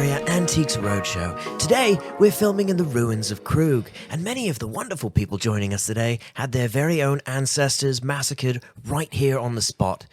Warrior Antiques Roadshow. Today, we're filming in the ruins of Krug, and many of the wonderful people joining us today had their very own ancestors massacred right here on the spot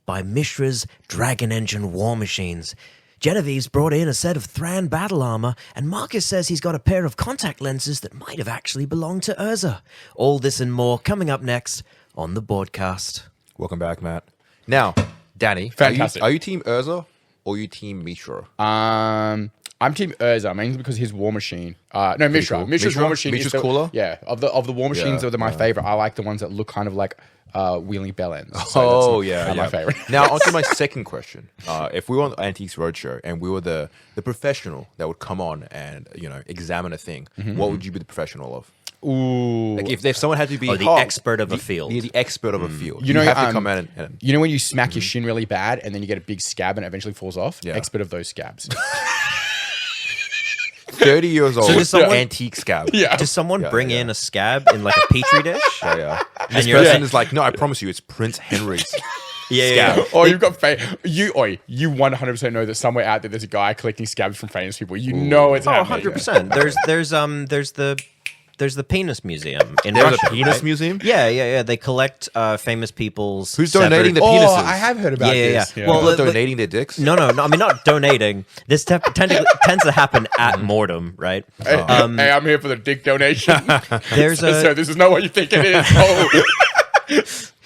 by Mishra's Dragon Engine war machines. Genevieve's brought in a set of Thran battle armor, and Marcus says he's got a pair of contact lenses that might have actually belonged to Urza. All this and more coming up next on the Boardcast. Welcome back, Matt. Now, Danny, Fantastic. Are you team Urza or are you team Mishra? I'm team Urza, mainly because his war machine. No, Mishra. Cool. Mishra's war machine Mishra's is cooler? Yeah, of the war machines that are my favorite. I like the ones that look kind of like wheeling bell ends. So my favorite. Now, on to my second question. If we were on the Antiques Roadshow and we were the professional that would come on and examine a thing, what would you be the professional of? Ooh. Like if someone had to be the expert of a field. the expert of a field, You know, have to come in and you know when you smack your shin really bad and then you get a big scab and it eventually falls off? Yeah. Expert of those scabs. 30 years old, does someone- antique scab. Yeah. Does someone Yeah, bring yeah. in a scab in like a petri dish? Yeah. And This you're person is like, no, I promise you, it's Prince Henry's. yeah. Oh, you've got you 100% know that somewhere out there there's a guy collecting scabs from famous people. You know it's Oh, happening. 100%. There's the penis museum in There's Russia. a penis right? museum? Yeah. They collect famous people's. Who's donating the Oh, penises? I have heard about this. Yeah. Well, Not donating their dicks? No. I mean, not donating. This technically tends to happen at mortem, right? Hey, I'm here for the dick donation. There's So this is not what you think it is. Oh.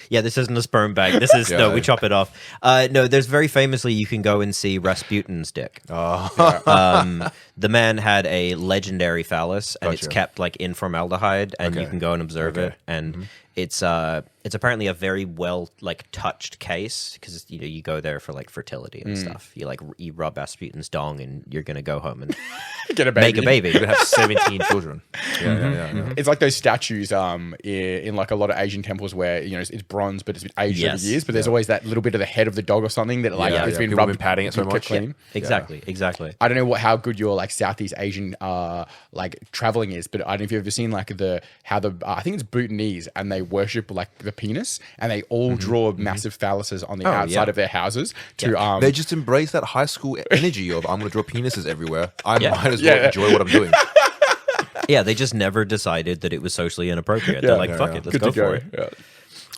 Yeah, this isn't a sperm bag. This is we chop it off. No, there's very famously you can go and see Rasputin's dick. The man had a legendary phallus, and it's Gotcha. kept like in formaldehyde, and you can go and observe it. And it's apparently a very well touched case because you go there for like fertility and stuff. You rub Rasputin's dong, and you're gonna go home and Get a baby. make a baby. You're going to have 17 children. Yeah. It's like those statues in like a lot of Asian temples where it's bronze but it's been aged over years, but there's always that little bit of the head of the dog or something that it's been People rubbed have been patting it so kept much. clean. Exactly. I don't know how good your Southeast Asian traveling is, but I don't know if you've ever seen I think it's Bhutanese, and they worship the penis, and they all draw massive phalluses on the outside of their houses to They just embrace that high school energy of I'm going to draw penises everywhere. I might as well enjoy what I'm doing. Yeah, they just never decided that it was socially inappropriate. They're like, fuck it, let's good go to go. for it. Yeah.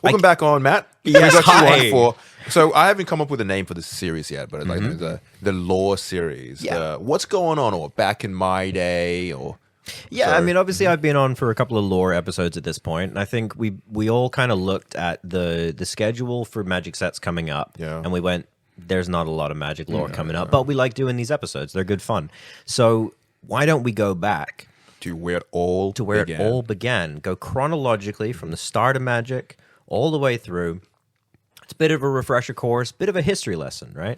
Welcome back on, Matt. Yes, We got hi. you on so I haven't come up with a name for this series yet, but it's like the Lore Series. Yeah. What's going on, or back in my day, or... Yeah, So- I mean, obviously, I've been on for a couple of lore episodes at this point, and I think we all kind of looked at the schedule for Magic sets coming up, and we went, there's not a lot of Magic lore coming up, but we like doing these episodes. They're good fun. So why don't we go back to where it all began? Go chronologically from the start of Magic all the way through. It's a bit of a refresher course, bit of a history lesson, right?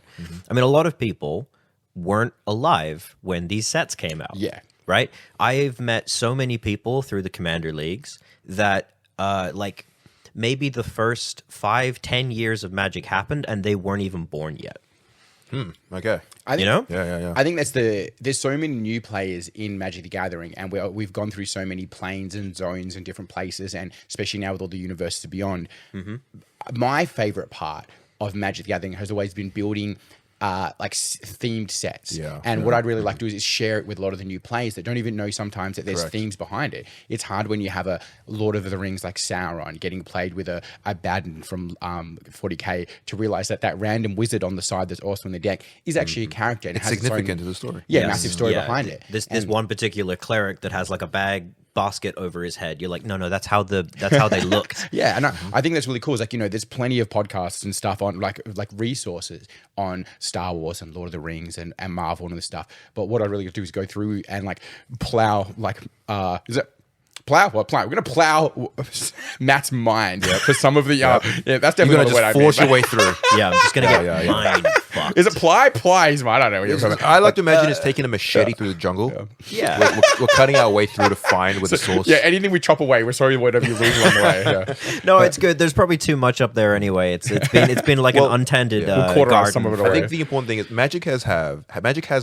I mean, a lot of people weren't alive when these sets came out. Yeah. Right? I've met so many people through the Commander Leagues that maybe the first 5-10 years of Magic happened and they weren't even born yet. Okay. I think there's so many new players in Magic the Gathering, and we've gone through so many planes and zones and different places, and especially now with all the universes beyond. My favorite part of Magic the Gathering has always been building themed sets. What I'd really like to do is share it with a lot of the new players that don't even know sometimes that there's themes behind it. It's hard when you have a Lord of the Rings like Sauron getting played with a Abaddon from 40k to realize that random wizard on the side that's also in the deck is actually a character. And It's has significant its own, to the story. massive story behind it. This one particular cleric that has like a basket over his head. You're like, no, that's how they look. Yeah, and I think that's really cool. It's there's plenty of podcasts and stuff on like resources on Star Wars and Lord of the Rings and Marvel and all this stuff. But what I really do is go through and plow Plow. We're gonna plow Matt's mind for some of the. That's You're definitely going not to the word just I force mean, your way through. Yeah, I'm just gonna get mind fucked. Is it ply? Ply is mine. I don't know what you're talking about. I like to imagine it's taking a machete through the jungle. Yeah. We're cutting our way through to find where the source. Yeah, anything we chop away, we're sorry whatever you lose along the way. Yeah. No, it's good. There's probably too much up there anyway. It's been like an untended We'll cauterize garden. some of it I away. think the important thing is Magic has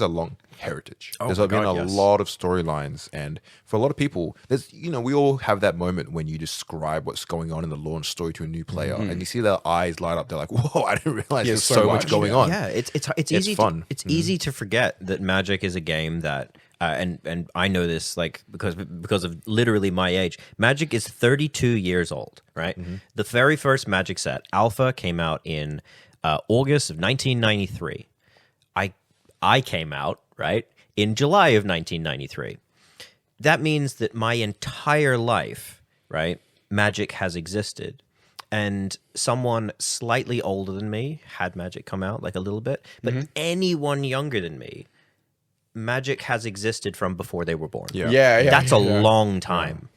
a long heritage. Oh There's my been God, a yes. lot of storylines, and for a lot of people, there's we all have that moment when you describe what's going on in the launch story to a new player, and you see their eyes light up. They're like, "Whoa! I didn't realize there's so much going on." Yeah, it's easy. fun. It's easy to forget that Magic is a game that, and I know this like because of literally my age. Magic is 32 years old, right? The very first Magic set, Alpha, came out in August of 1993. I came out right in July of 1993. That means that my entire life, right, Magic has existed. And someone slightly older than me had Magic come out, like a little bit. But anyone younger than me, Magic has existed from before they were born. Yeah. That's a long time.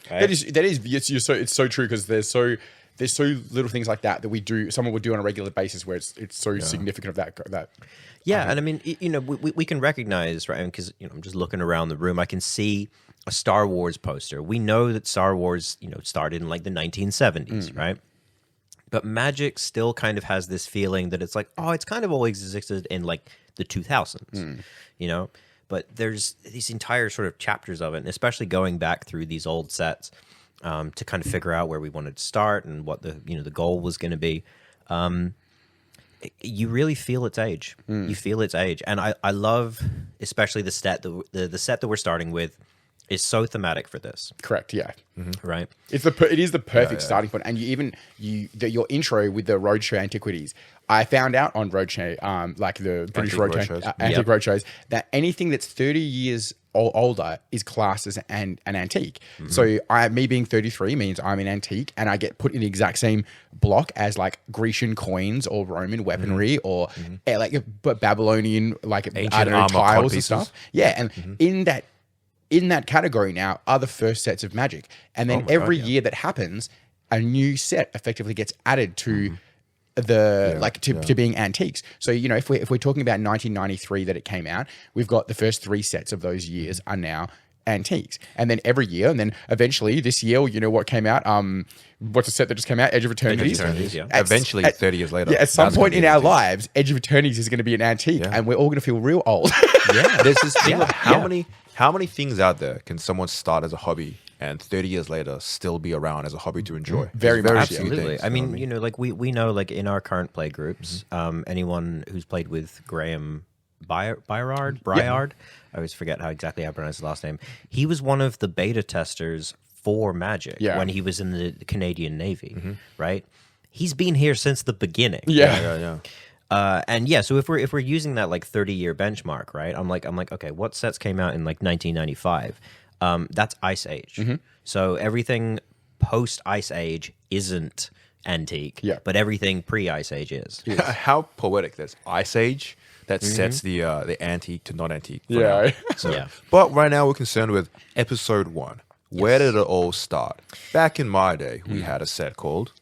That is it's so true, because there's so little things like that we do. Someone would do on a regular basis where it's so significant of that. Yeah, and I mean, we can recognize, right? Because I'm just looking around the room, I can see a Star Wars poster. We know that Star Wars, started in like the 1970s, right? But Magic still kind of has this feeling that it's like, oh, it's kind of always existed in like the 2000s, But there's these entire sort of chapters of it, and especially going back through these old sets to kind of figure out where we wanted to start and what the goal was going to be. You really feel its age. You feel its age, and I love especially the set that we're starting with is so thematic for this. Correct. Yeah. Right. It is the perfect starting point, and your intro with the Roadshow Antiquities. I found out on Roadshow, like the British Roadshow, Antique Roadshows, that anything that's 30 years older is classed as an antique. So me being 33 means I'm an antique, and I get put in the exact same block as like Grecian coins or Roman weaponry or like Babylonian ancient armor tiles and pieces. stuff. Yeah, and in that category now are the first sets of Magic, and then every year that happens, a new set effectively gets added to to being antiques. So if we're talking about 1993 that it came out, we've got the first 3 sets of those years are now antiques, and then every year, and then eventually this year, what came out? What's a set that just came out? Edge of Eternities. Eventually, 30 years later. Yeah, at some point in our lives, Edge of Eternities is going to be an antique, and we're all going to feel real old. There's this thing of how many things out there can someone start as a hobby and 30 years later still be around as a hobby to enjoy? Very much. few Absolutely. things, I mean, like we know, like in our current play groups, anyone who's played with Graham Byard, I always forget how exactly I pronounce his last name. He was one of the beta testers for Magic when he was in the Canadian Navy, right? He's been here since the beginning. Yeah. So if we're using that like 30-year benchmark, right? I'm like, okay, what sets came out in like 1995? That's Ice Age. So everything post Ice Age isn't antique, but everything pre Ice Age is. How poetic! There's Ice Age that sets the antique to not antique. But right now we're concerned with episode 1. Where did it all start? Back in my day, we had a set called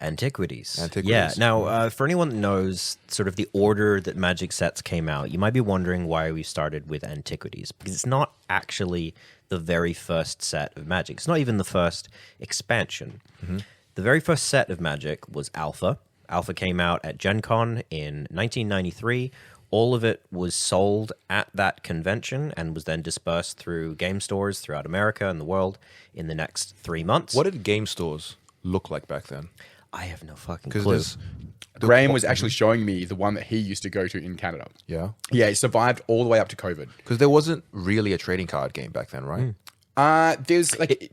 Antiquities. Yeah. Now, for anyone that knows sort of the order that Magic sets came out, you might be wondering why we started with Antiquities, because it's not actually the very first set of Magic. It's not even the first expansion. The very first set of Magic was Alpha. Alpha came out at Gen Con in 1993. All of it was sold at that convention and was then dispersed through game stores throughout America and the world in the next 3 months. What did game stores look like back then? I have no fucking clue. Graham was actually showing me the one that he used to go to in Canada. Yeah? Yeah, it survived all the way up to COVID. Because there wasn't really a trading card game back then, right? There's like...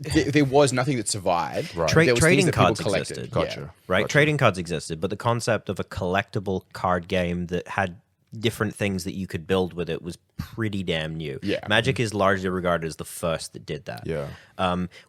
There was nothing that survived. Right. There was Trading things that people cards collected. existed. Gotcha. Right? Gotcha. Trading cards existed, but the concept of a collectible card game that had different things that you could build with it was pretty damn new. Yeah. Magic is largely regarded as the first that did that. Yeah.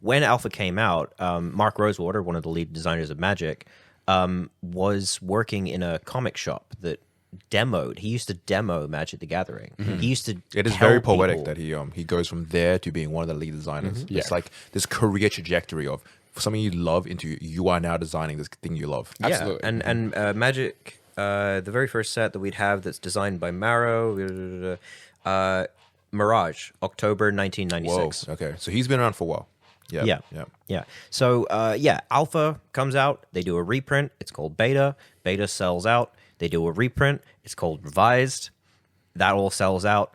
When Alpha came out, Mark Rosewater, one of the lead designers of Magic, was working in a comic shop that demoed. He used to demo Magic the Gathering. He used to It is tell very poetic people- that he goes from there to being one of the lead designers. It's like this career trajectory of something you love into you are now designing this thing you love. Absolutely. Yeah, and Magic, the very first set that we'd have that's designed by Marrow, Mirage, October 1996. Whoa. Okay. So he's been around for a while. Yeah. So, Alpha comes out. They do a reprint. It's called Beta. Beta sells out. They do a reprint. It's called Revised. That all sells out.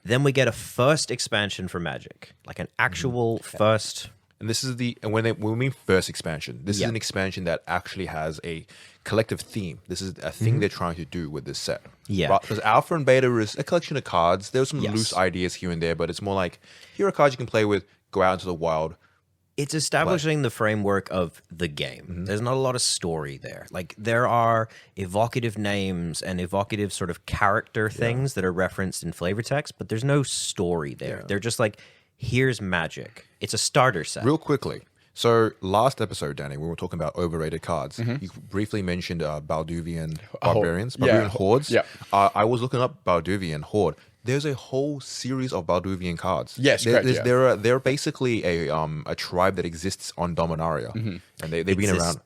Then we get a first expansion for Magic, like an actual first. And this is when we mean first expansion, this is an expansion that actually has a collective theme. This is a thing they're trying to do with this set. Yeah. Right? Because Alpha and Beta is a collection of cards. There's some loose ideas here and there, but it's more like, here are cards you can play with, go out into the wild. It's establishing the framework of the game. There's not a lot of story there. Like, there are evocative names and evocative sort of character things that are referenced in flavor text, but there's no story there. Yeah. They're just like, here's Magic. It's a starter set. Real quickly. So last episode, Danny, when we were talking about overrated cards, you briefly mentioned Balduvian Barbarians, Barbarian Hordes. Yeah. I was looking up Balduvian Horde. There's a whole series of Balduvian cards. Yes, correct. They're basically a tribe that exists on Dominaria, and they've been around.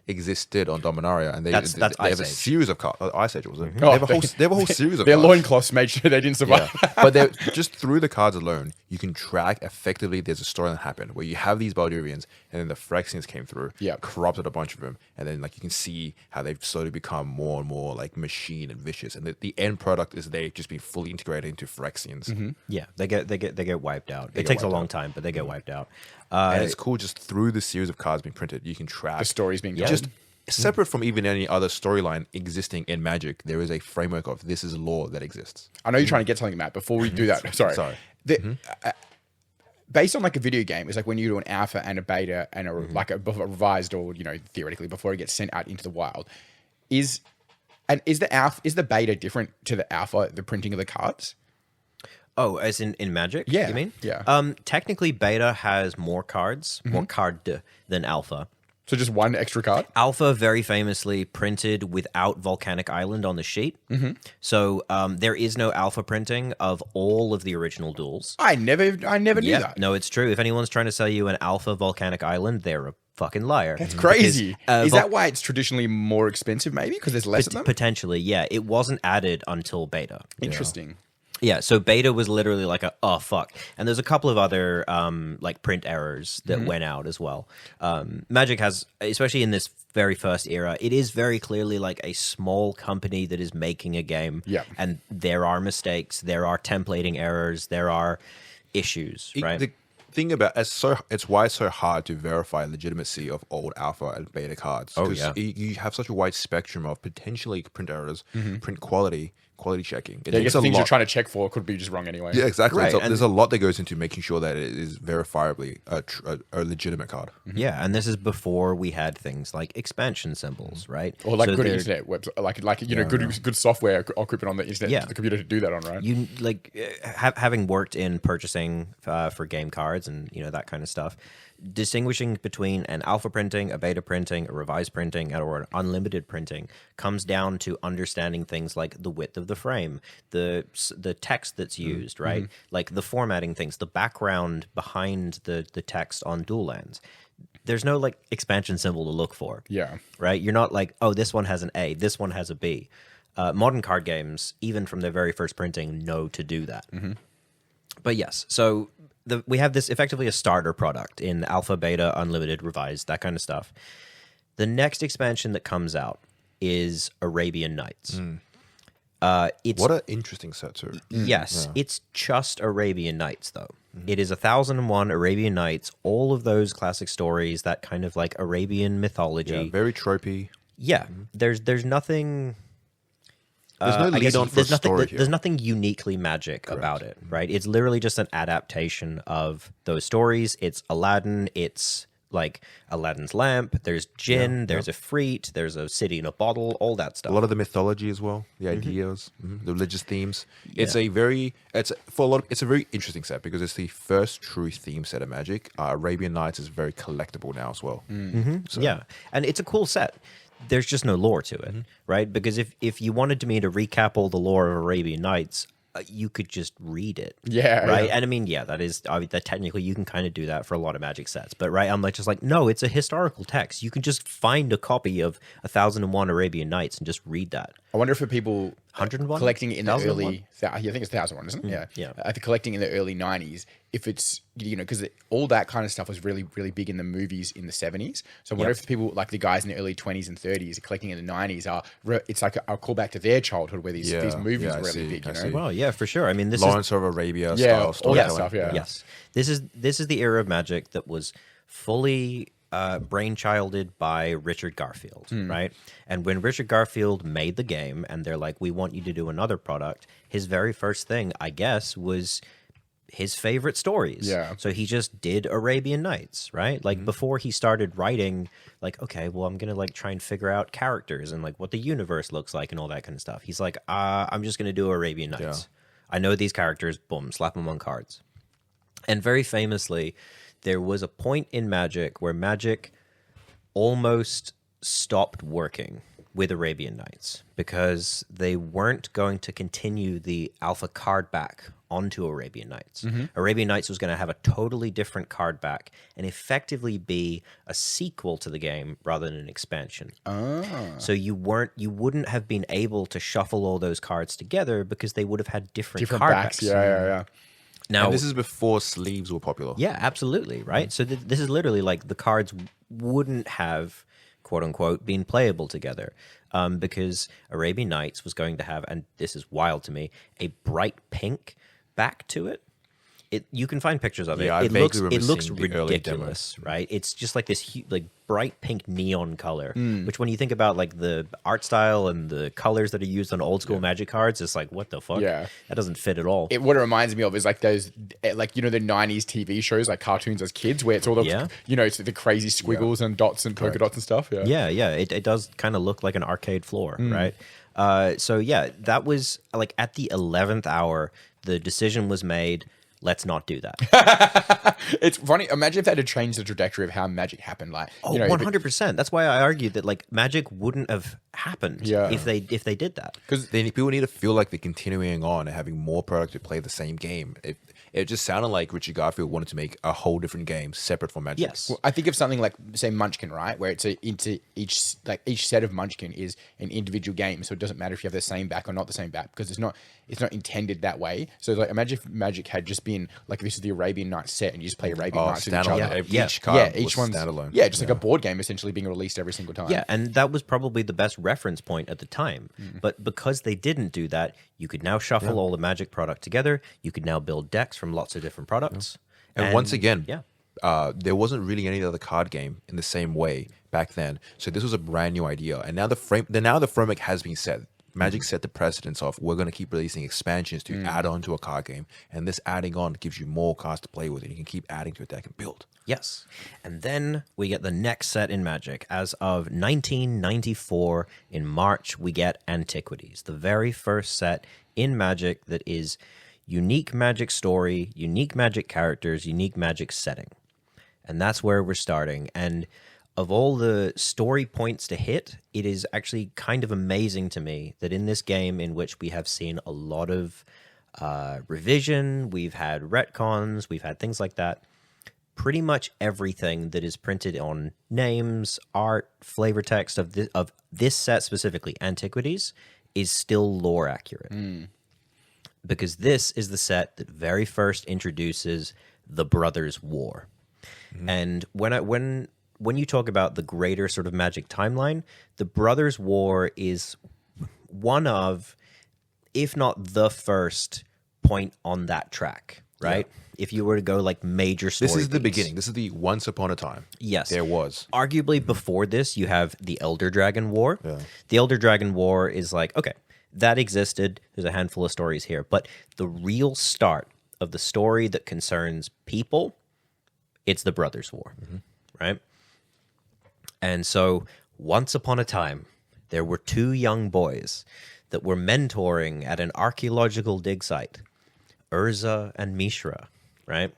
Existed on Dominaria, and they have a series of cards. Ice Age was it? They have a whole series of. Their cards. loincloths made sure they didn't survive. Yeah. But they're just through the cards alone, you can track effectively. There's a story that happened where you have these Balduvians, and then the Phyrexians came through, corrupted a bunch of them, and then like you can see how they've slowly become more and more like machine and vicious, and the end product is they've just been fully integrated into Phyrexians. Yeah, they get wiped out. It takes a long time, but they get wiped out. And it's cool just through the series of cards being printed, you can track the stories being told. Just separate from even any other storyline existing in Magic, there is a framework of this is lore that exists. I know you're trying to get something, Matt. Before we do that, sorry. Based on like a video game, it's like when you do an alpha and a beta and a revised, or theoretically before it gets sent out into the wild, is the beta different to the alpha, the printing of the cards? Oh, as in Magic? Yeah. You mean? Yeah. Technically, beta has more cards, more card than alpha. So just one extra card? Alpha very famously printed without Volcanic Island on the sheet. So there is no alpha printing of all of the original duels. I never knew that. No, it's true. If anyone's trying to sell you an alpha Volcanic Island, they're a fucking liar. That's crazy. Because, is that why it's traditionally more expensive, maybe? Because there's less of them? Potentially, yeah. It wasn't added until beta. Interesting. Yeah, so beta was literally like oh fuck, and there's a couple of other like print errors that went out as well. Magic has, especially in this very first era, it is very clearly like a small company that is making a game. Yeah, and there are mistakes, there are templating errors, there are issues. Right. The thing about it's why it's so hard to verify legitimacy of old alpha and beta cards. Oh yeah, you have such a wide spectrum of potentially print errors, print quality checking. I guess the things you're trying to check for could be just wrong anyway. Yeah, exactly. Right. There's a lot that goes into making sure that it is verifiably a legitimate card. Yeah, and this is before we had things like expansion symbols, right? Or like good internet websites, like good software equipment on the internet for the computer to do that on, right? You having worked in purchasing for game cards and that kind of stuff. Distinguishing between an alpha printing, a beta printing, a revised printing, or an unlimited printing comes down to understanding things like the width of the frame, the text that's used, right? Like the formatting things, the background behind the text on dual lands. There's no like expansion symbol to look for. Yeah. Right? You're not like, oh, this one has an A, this one has a B. Modern card games, even from their very first printing, know to do that. But yes, so we have this effectively a starter product in alpha, beta, unlimited, revised, that kind of stuff. The next expansion that comes out is Arabian Nights. What an interesting set, too. Yes, it's just Arabian Nights, though. It is 1001 Arabian Nights, all of those classic stories, that kind of like Arabian mythology. Yeah, very tropey. Yeah, there's nothing... There's no lead on for story here. There's nothing uniquely Magic about it, right? It's literally just an adaptation of those stories. It's Aladdin. It's like Aladdin's lamp. There's Jinn. There's Ifrit. There's a city in a bottle. All that stuff. A lot of the mythology as well. The ideas, the religious themes. It's a very it's a very interesting set because it's the first true theme set of Magic. Arabian Nights is very collectible now as well. So. Yeah, and it's a cool set. There's just no lore to it, right? Because if you wanted me to recap all the lore of Arabian Nights, you could just read it. Yeah. Right? Yeah. And I mean, that technically you can kind of do that for a lot of Magic sets. But right, I'm like, no, it's a historical text. You can just find a copy of 1001 Arabian Nights and just read that. I wonder if for people 101? collecting it in the early, I think it's 1001, isn't it? Yeah. I think collecting in the early 90s, if it's, because all that kind of stuff was really, really big in the movies in the 70s. So I wonder if people like the guys in the early 20s and 30s collecting in the 90s it's like a callback to their childhood where these movies were really big, Well, yeah, for sure. I mean, this Lawrence of Arabia style all that stuff, Yes. This is the era of Magic that was fully brainchilded by Richard Garfield, right? And when Richard Garfield made the game and they're like, we want you to do another product, his very first thing, I guess, was his favorite stories. Yeah. So he just did Arabian Nights, right? Like before he started writing, like, okay, well, I'm going to like try and figure out characters and like what the universe looks like and all that kind of stuff. He's like, I'm just going to do Arabian Nights. I know these characters, boom, slap them on cards. And very famously, there was a point in Magic where Magic almost stopped working with Arabian Nights because they weren't going to continue the alpha card back onto Arabian Nights. Arabian Nights was going to have a totally different card back and effectively be a sequel to the game rather than an expansion. So you wouldn't have been able to shuffle all those cards together because they would have had different card backs. Yeah. Now, and this is before sleeves were popular. Yeah, absolutely, right? So this is literally like the cards wouldn't have, quote unquote, been playable together because Arabian Nights was going to have, and this is wild to me, a bright pink back to it. You can find pictures of it. Yeah, It looks ridiculous, right? It's just like this like bright pink neon color, which when you think about like the art style and the colors that are used on old school Magic cards, it's like, what the fuck? Yeah. That doesn't fit at all. What it reminds me of is like those, like, the 90s TV shows, like cartoons as kids, where it's all the, it's the crazy squiggles and dots and polka dots and stuff. Yeah. It does kind of look like an arcade floor, right? So yeah, that was like at the 11th hour, the decision was made, let's not do that. It's funny. Imagine if they had changed the trajectory of how Magic happened. Like, 100%. That's why I argued that like Magic wouldn't have happened if they did that. Because people need to feel like they're continuing on and having more product to play the same game. It just sounded like Richard Garfield wanted to make a whole different game separate from Magic. Yes. Well, I think of something like, say, Munchkin, right? Where it's each set of Munchkin is an individual game, so it doesn't matter if you have the same back or not the same back because it's not intended that way. So like, imagine if Magic had just been like, this is the Arabian Nights set, and you just play Arabian Nights with each other. Each card each was one's standalone. Yeah, just like a board game essentially being released every single time. Yeah, and that was probably the best reference point at the time. But because they didn't do that, you could now shuffle all the Magic product together. You could now build decks from lots of different products. And once again, there wasn't really any other card game in the same way back then. So this was a brand new idea. And now the framework has been set. Magic set the precedence of we're going to keep releasing expansions to add on to a card game. And this adding on gives you more cards to play with. And you can keep adding to your deck and build. Yes. And then we get the next set in Magic. As of 1994, in March, we get Antiquities, the very first set in Magic that is unique Magic story, unique Magic characters, unique Magic setting. And that's where we're starting. And of all the story points to hit, it is actually kind of amazing to me that in this game, in which we have seen a lot of revision, we've had retcons, we've had things like that, pretty much everything that is printed on names, art, flavor text of this set specifically, Antiquities, is still lore accurate. Because this is the set that very first introduces the Brothers' War. And when you talk about the greater sort of Magic timeline, the Brothers' War is one of, if not the first point on that track, right? Yeah. If you were to go like major story This is the beats. beginning. This is the once upon a time. Yes. There was. Arguably before this, you have the Elder Dragon War. Yeah. The Elder Dragon War is like, okay, that existed. There's a handful of stories here. But the real start of the story that concerns people, it's the Brothers' War, right? And so once upon a time, there were two young boys that were mentoring at an archaeological dig site, Urza and Mishra, right?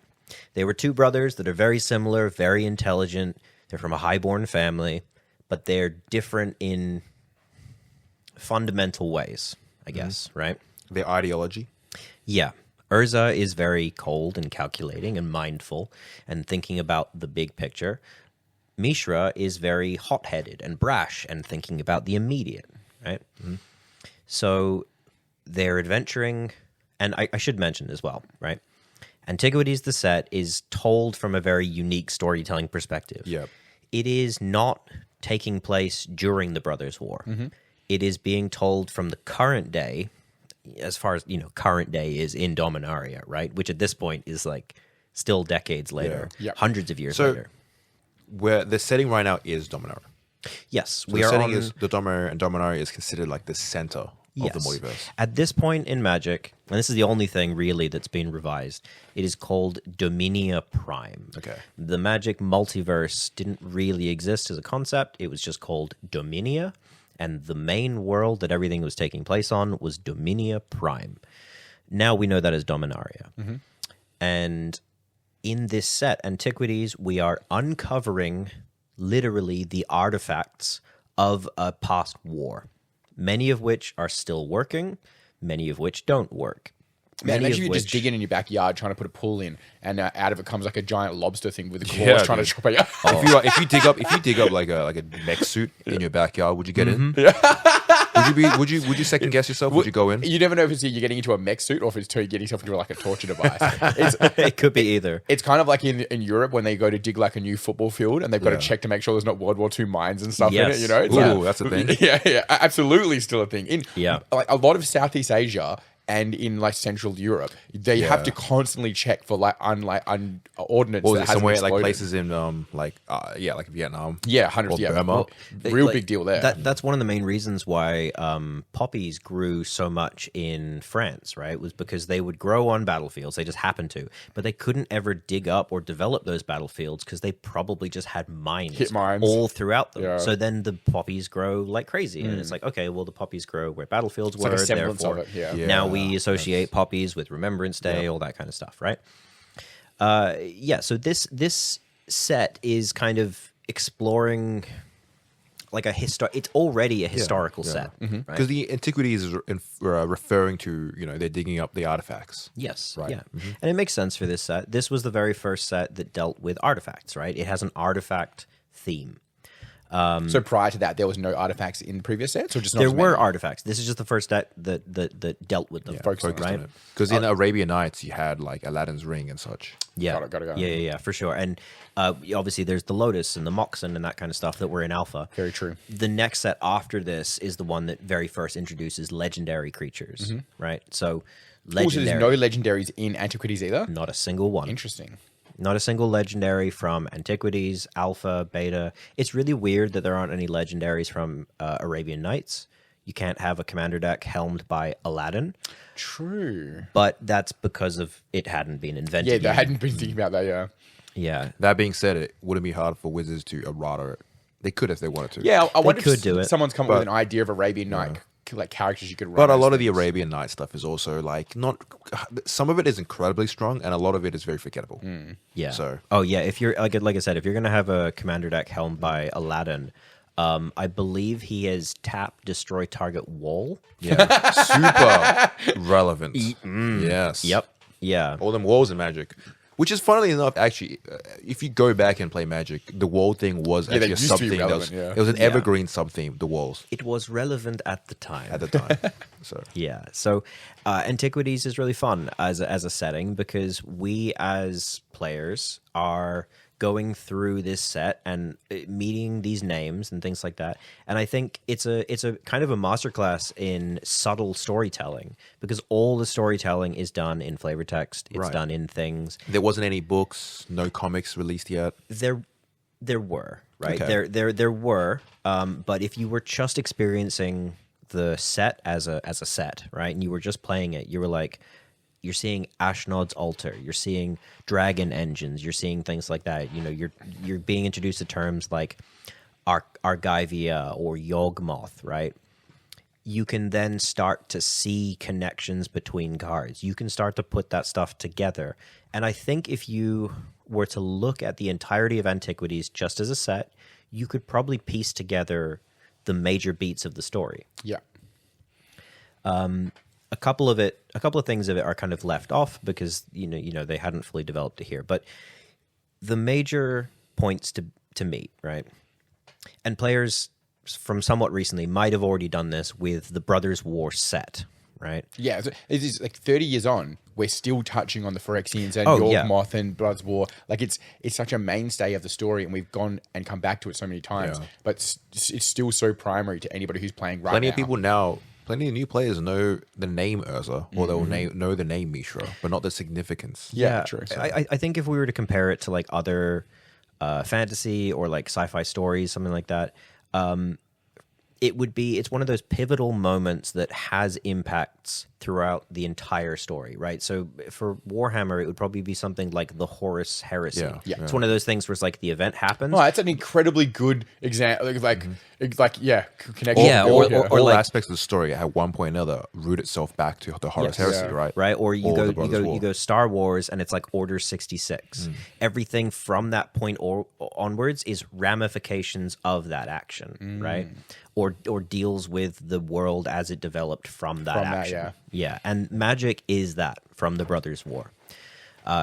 They were two brothers that are very similar, very intelligent. They're from a highborn family, but they're different in fundamental ways, I guess, right? Their ideology? Yeah. Urza is very cold and calculating and mindful and thinking about the big picture. Mishra is very hot-headed and brash and thinking about the immediate, right? So they're adventuring, and I should mention as well, right? Antiquities, the set, is told from a very unique storytelling perspective. Yep. It is not taking place during the Brothers' War. It is being told from the current day, as far as, current day is in Dominaria, right? Which at this point is like still decades later, hundreds of years later. Where the setting right now is Dominaria. Yes, so we are setting is the Dominaria, and Dominaria is considered like the center of the multiverse. At this point in Magic, and this is the only thing really that's been revised, it is called Dominia Prime. Okay. The Magic multiverse didn't really exist as a concept. It was just called Dominia, and the main world that everything was taking place on was Dominia Prime. Now we know that as Dominaria. And in this set, Antiquities, we are uncovering literally the artifacts of a past war, many of which are still working, many of which don't work. Man, imagine you just digging in your backyard trying to put a pool in, and out of it comes like a giant lobster thing with claws trying to chop it. If you dig up like a mech suit in your backyard, would you get in? Would you second guess yourself? Would you go in? You never know if it's you're getting into a mech suit or if it's you're getting yourself into like a torture device. It could be either. It's kind of like in Europe when they go to dig like a new football field and they've got to check to make sure there's not World War II mines and stuff in it. It's that's a thing. Yeah, absolutely, still a thing. Like a lot of Southeast Asia. And in like Central Europe, they have to constantly check for like ordnance. Or somewhere like places in like Vietnam. Yeah, hundreds. Yeah, Burma. Real big deal there. That's one of the main reasons why poppies grew so much in France, right? Was because they would grow on battlefields. They just happened to, but they couldn't ever dig up or develop those battlefields because they probably just had hit mines all throughout them. Yeah. So then the poppies grow like crazy, and it's like, okay, well the poppies grow where battlefields were. Like a semblance of it. Now we associate poppies with Remembrance Day, all that kind of stuff, right? So this set is kind of exploring like it's already a historical set, because the Antiquities is referring to they're digging up the artifacts. Yes, right. Yeah, and it makes sense for this set. This was the very first set that dealt with artifacts, right? It has an artifact theme. So prior to that, there was no artifacts in previous sets, or just not there were artifacts. This is just the first set that dealt with them, focused right? on it. Because in Arabian Nights, you had like Aladdin's ring and such. Yeah, got it. Yeah, for sure. And obviously, there's the Lotus and the Moxen and that kind of stuff that were in Alpha. Very true. The next set after this is the one that very first introduces legendary creatures, right? So, legendary. Also, there's no legendaries in Antiquities either. Not a single one. Interesting. Not a single legendary from Antiquities, Alpha, Beta. It's really weird that there aren't any legendaries from Arabian Nights. You can't have a commander deck helmed by Aladdin. True. But that's because of it hadn't been invented yet. They hadn't been thinking about that, Yeah. That being said, it wouldn't be hard for Wizards to errata it. They could if they wanted to. Yeah, I wonder if do it. Someone's come up with an idea of Arabian Night like characters you could run. But a lot of the Arabian Night stuff is also like not. Some of it is incredibly strong, and a lot of it is very forgettable. Yeah. So. If you're like I said, if you're gonna have a commander deck helmed by Aladdin, I believe he has tap destroy target wall. Yeah. Super relevant. Yes. Yep. Yeah. All them walls in Magic. Which is, funnily enough, actually, if you go back and play Magic, the wall thing was actually a sub-theme. It was an evergreen sub-theme, the walls. It was relevant at the time. So yeah. So Antiquities is really fun as a setting because we as players are going through this set and meeting these names and things like that. And I think it's a kind of a masterclass in subtle storytelling because all the storytelling is done in flavor text. It's done in things. There wasn't any books, no comics released yet. There were, right? Okay. There were, but if you were just experiencing the set as a set, right, and you were just playing it, you were like, you're seeing Ashnod's altar, you're seeing dragon engines, you're seeing things like that. You're being introduced to terms like Argivia or Yawgmoth, right? You can then start to see connections between cards. You can start to put that stuff together. And I think if you were to look at the entirety of Antiquities just as a set, you could probably piece together the major beats of the story. Yeah. A couple of things of it are kind of left off because they hadn't fully developed it here. But the major points to meet, right? And players from somewhat recently might have already done this with the Brothers' War set, right? Yeah, it is like 30 years on, we're still touching on the Phyrexians and Yawgmoth and Blood's War. Like it's such a mainstay of the story, and we've gone and come back to it so many times. But it's still so primary to anybody who's playing right now. Plenty of new players know the name Urza, or they'll know the name Mishra, but not the significance. Yeah, true. So. I think if we were to compare it to like other fantasy or like sci-fi stories, something like that, it's one of those pivotal moments that has impacts throughout the entire story, right? So for Warhammer, it would probably be something like the Horus Heresy. Yeah. It's one of those things where it's like the event happens. Oh, that's an incredibly good example. Connection. Yeah, or all like aspects of the story at one point or another root itself back to the Horus Heresy, right? Right, or you go Star Wars, and it's like Order 66. Everything from that point onwards is ramifications of that action, right? Or deals with the world as it developed from that action. Yeah, and Magic is that from the Brothers' War.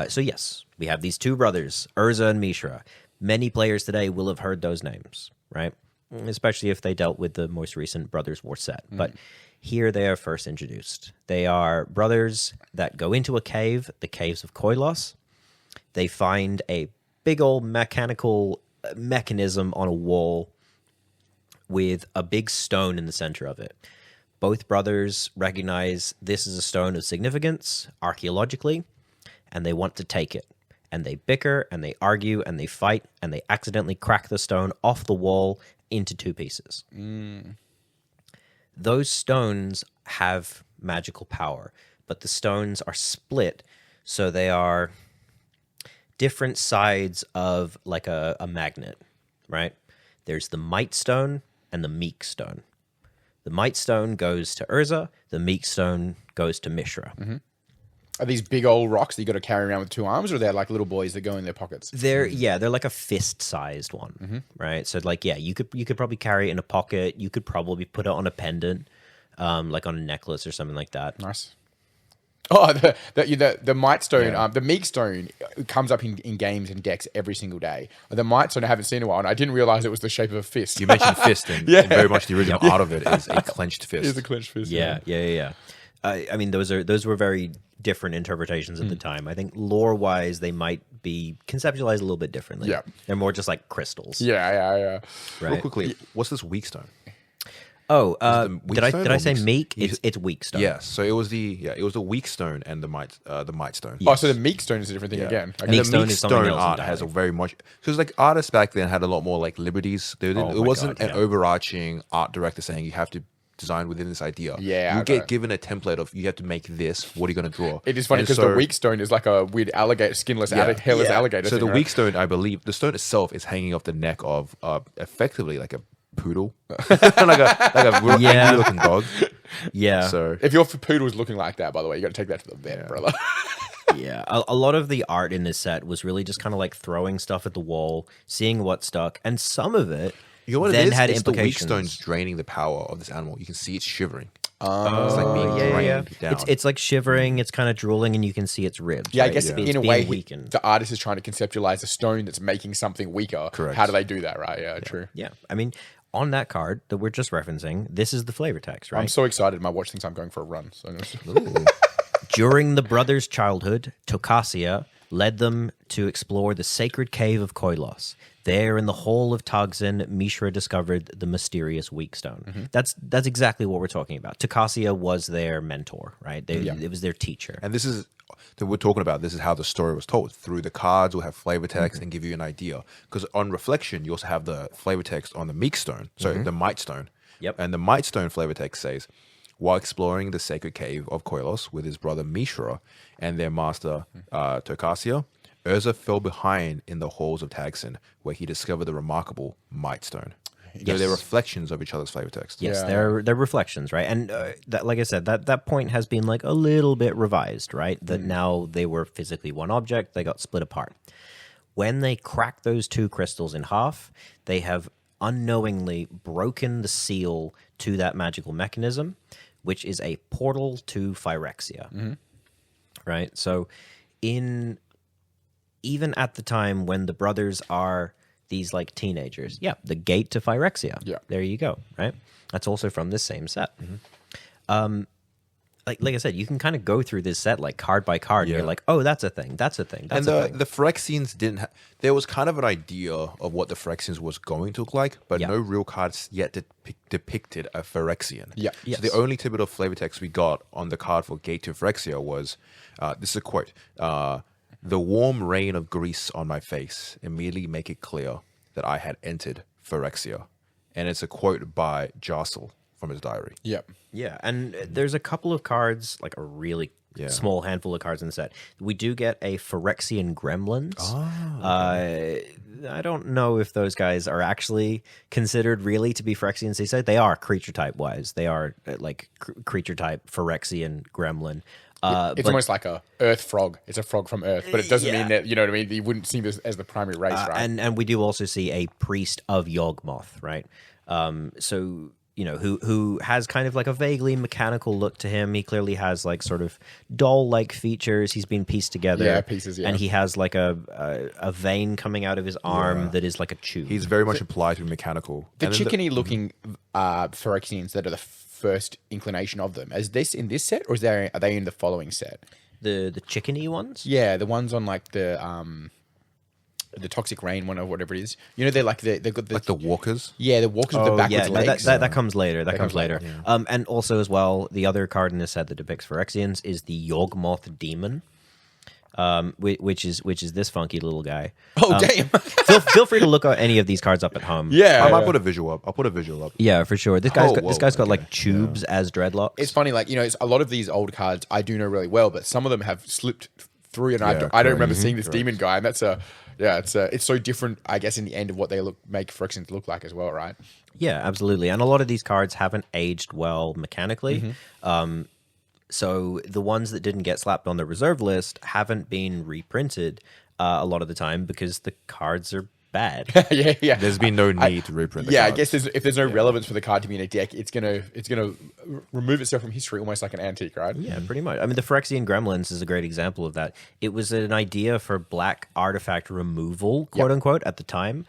So yes, we have these two brothers, Urza and Mishra. Many players today will have heard those names, right? Especially if they dealt with the most recent Brothers' War set. But here they are first introduced. They are brothers that go into a cave, the Caves of Koilos. They find a big old mechanical mechanism on a wall with a big stone in the center of it. Both brothers recognize this is a stone of significance archaeologically, and they want to take it. And they bicker, and they argue, and they fight, and they accidentally crack the stone off the wall into two pieces. Those stones have magical power, but the stones are split, so they are different sides of like a magnet, right? There's the Might Stone and the Meek Stone. The Might Stone goes to Urza, the Meek Stone goes to Mishra. Are these big old rocks that you got to carry around with two arms, or they're like little boys that go in their pockets? They're like a fist-sized one, right? So like, you could probably carry it in a pocket. You could probably put it on a pendant, like on a necklace or something like that. Nice. Oh, the Might Stone, the Meek Stone comes up in games and decks every single day. The Might Stone I haven't seen in a while, and I didn't realize it was the shape of a fist. You mentioned fist, and very much the original art of it is a clenched fist. It is a clenched fist. Yeah. I mean, those were very different interpretations at the time. I think lore-wise, they might be conceptualized a little bit differently. Yeah. They're more just like crystals. Yeah. Right. Real quickly, what's this weak stone? Oh, did I say meek? It's weak stone. Yes. So it was the weak stone and the might stone. Oh, so the Meek Stone is a different thing again. Okay. And the meek stone art has a very much because like artists back then had a lot more like liberties. It wasn't an overarching art director saying you have to design within this idea. Yeah, you get given a template of you have to make this. What are you going to draw? It is funny because the weak stone is like a weird alligator, skinless, hairless alligator. So the weak stone, I believe, the stone itself is hanging off the neck of effectively like a poodle, like a angry looking dog. Yeah. So if your poodle's looking like that, by the way, you got to take that to the vet, brother. Yeah, a lot of the art in this set was really just kind of like throwing stuff at the wall, seeing what stuck, and some of it. You know what then it is? had It's implications. the weak stones draining the power of this animal. You can see it's shivering. It's like being drained down. It's like shivering. It's kind of drooling, and you can see its ribs. Yeah, right? I guess It's in a way, weakened. the artist is trying to conceptualize a stone that's making something weaker. Correct. How do they do that, right? Yeah, true. Yeah, I mean, on that card that we're just referencing, this is the flavor text, right? I'm so excited. My watch thinks I'm going for a run. So During the brothers' childhood, Tokasia led them to explore the sacred cave of Koilos. There, in the hall of Tagzin, Mishra discovered the mysterious weak stone. That's exactly what we're talking about. Tokasia was their mentor, right? It was their teacher. And this is that we're talking about. This is how the story was told. Through the cards, we'll have flavor text and give you an idea. Because on reflection, you also have the flavor text on the Meek Stone, so the Might Stone. Yep. And the Might Stone flavor text says, while exploring the sacred cave of Koilos with his brother Mishra and their master Tokasia, Urza fell behind in the halls of Tagsin, where he discovered the remarkable Might Stone. Yes. They're reflections of each other's flavor text. Yes, they're reflections, right? And that, like I said, that point has been like a little bit revised, right? That now they were physically one object, they got split apart. When they crack those two crystals in half, they have unknowingly broken the seal to that magical mechanism, which is a portal to Phyrexia. Right? So even at the time when the brothers are these like teenagers, the gate to Phyrexia. Yeah. There you go, right? That's also from this same set. like I said, you can kind of go through this set like card by card, and you're like, oh, that's a thing, that's a thing, that's a thing. The Phyrexians didn't. There was kind of an idea of what the Phyrexians was going to look like, but no real cards yet depicted a Phyrexian. Yeah. Yes. So the only typical flavor text we got on the card for Gate to Phyrexia was, this is a quote: "The warm rain of grease on my face immediately make it clear that I had entered Phyrexia," and it's a quote by Jostle from his diary. Yep. Yeah, and there's a couple of cards, like a really small handful of cards in the set. We do get a Phyrexian Gremlins. I don't know if those guys are actually considered really to be Phyrexians. They said they are creature type wise. They are like creature type Phyrexian Gremlin. It's almost like a Earth frog. It's a frog from Earth, but it doesn't mean that, you know what I mean? You wouldn't see this as the primary race, right? And we do also see a priest of Yawgmoth, right? So, you know, who has kind of like a vaguely mechanical look to him. He clearly has like sort of doll-like features. He's been pieced together. Yeah, pieces, yeah. And he has like a vein coming out of his arm that is like a tube. He's very much implied to be mechanical. The chickeny-looking Phyrexians that are the first inclination of them. Is this in this set, or are they in the following set? The chickeny ones? Yeah, the ones on like the Toxic Rain one or whatever it is. You know, they're like they've got like the walkers. Yeah, the walkers with the backwards legs. That comes later. That comes later. Yeah. And also as well, the other card in this set that depicts Phyrexians is the Yawgmoth Demon. Which is this funky little guy. Oh, damn! feel free to look at any of these cards up at home. Yeah, I might put a visual up. I'll put a visual up. Yeah, for sure. This guy's got like tubes as dreadlocks. It's funny, like, you know, a lot of these old cards I do know really well, but some of them have slipped through, and I don't remember seeing this demon guy, and it's so different, I guess, in the end of what they make Phyrexians look like as well, right? Yeah, absolutely. And a lot of these cards haven't aged well mechanically. So the ones that didn't get slapped on the reserve list haven't been reprinted a lot of the time because the cards are bad. yeah. There's been no need to reprint. I guess if there's no relevance for the card to be in a deck, it's gonna remove itself from history, almost like an antique, right? Yeah, pretty much. I mean, the Phyrexian Gremlins is a great example of that. It was an idea for black artifact removal, quote unquote, at the time.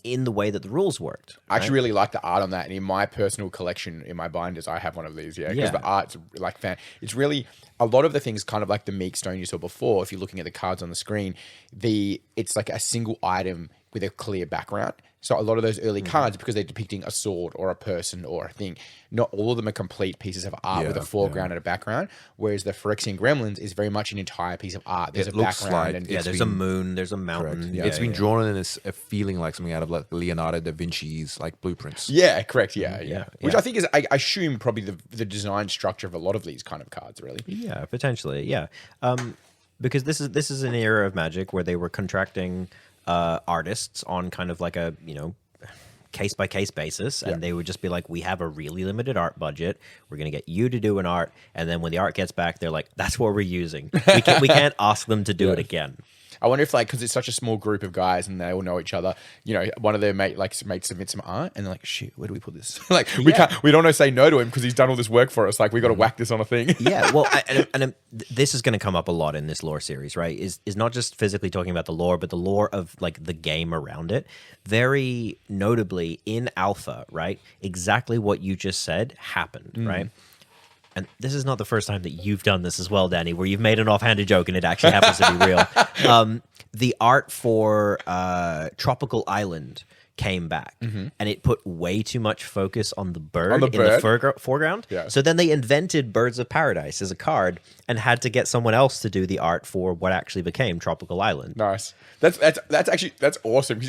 In the way that the rules worked. I actually really like the art on that, and in my personal collection, in my binders, I have one of these. Yeah, because the art's like it's really a lot of the things, kind of like the Meek Stone you saw before. If you're looking at the cards on the screen, it's like a single item with a clear background. So a lot of those early cards, because they're depicting a sword or a person or a thing, not all of them are complete pieces of art with a foreground and a background. Whereas the Phyrexian Gremlins is very much an entire piece of art. There's a background, and there's a moon, there's a mountain. Yeah, it's been drawn in a feeling like something out of like Leonardo da Vinci's like blueprints. Yeah, correct. Yeah. Which I think is, I assume, probably the design structure of a lot of these kind of cards, really. Yeah, potentially. Yeah, because this is an era of Magic where they were contracting artists on kind of like a, you know, case by case basis, and they would just be like, we have a really limited art budget, we're going to get you to do an art, and then when the art gets back, they're like, that's what we're using. We can't ask them to do it again. I wonder if, like, because it's such a small group of guys and they all know each other, you know, one of their mates submit some art, and they're like, "Shit, where do we put this?" Like, we don't want to say no to him because he's done all this work for us. Like, we got to whack this on a thing. Yeah, well, and this is going to come up a lot in this lore series, right? Is not just physically talking about the lore, but the lore of like the game around it. Very notably in Alpha, right? Exactly what you just said happened, right? And this is not the first time that you've done this as well, Danny, where you've made an offhanded joke and it actually happens to be real. The art for Tropical Island came back, and it put way too much focus on the bird in the foreground. Yeah. So then they invented Birds of Paradise as a card and had to get someone else to do the art for what actually became Tropical Island. Nice. That's awesome.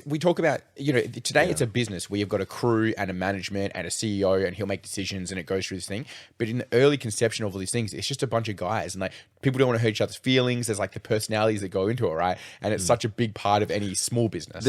We talk about, you know, today it's a business where you've got a crew and a management and a CEO, and he'll make decisions and it goes through this thing. But in the early conception of all these things, it's just a bunch of guys, and like people don't want to hurt each other's feelings. There's like the personalities that go into it, right? And it's such a big part of any small business.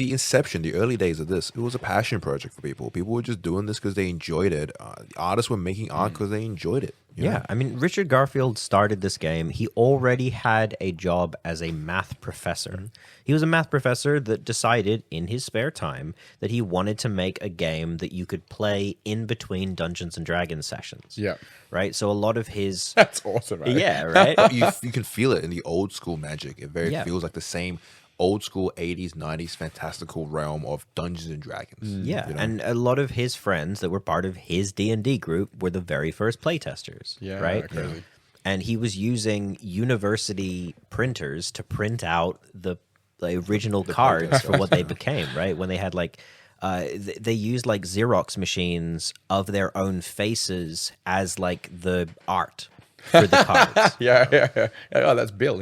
The inception, the early days of this, it was a passion project for people. People were just doing this because they enjoyed it. The artists were making art because they enjoyed it. Yeah, know? I mean, Richard Garfield started this game. He already had a job as a math professor. He was a math professor that decided in his spare time that he wanted to make a game that you could play in between Dungeons and Dragons sessions. Yeah. Right? So a lot of his... That's awesome, right? Yeah, right? You can feel it in the old school Magic. It feels like the same old school 80s, 90s fantastical realm of Dungeons and Dragons. Yeah, and a lot of his friends that were part of his D&D group were the very first playtesters, right? Crazy. And he was using university printers to print out the original cards for what they became, right? When they had like, they used like Xerox machines of their own faces as like the art for the cards. Yeah. Oh, that's Bill,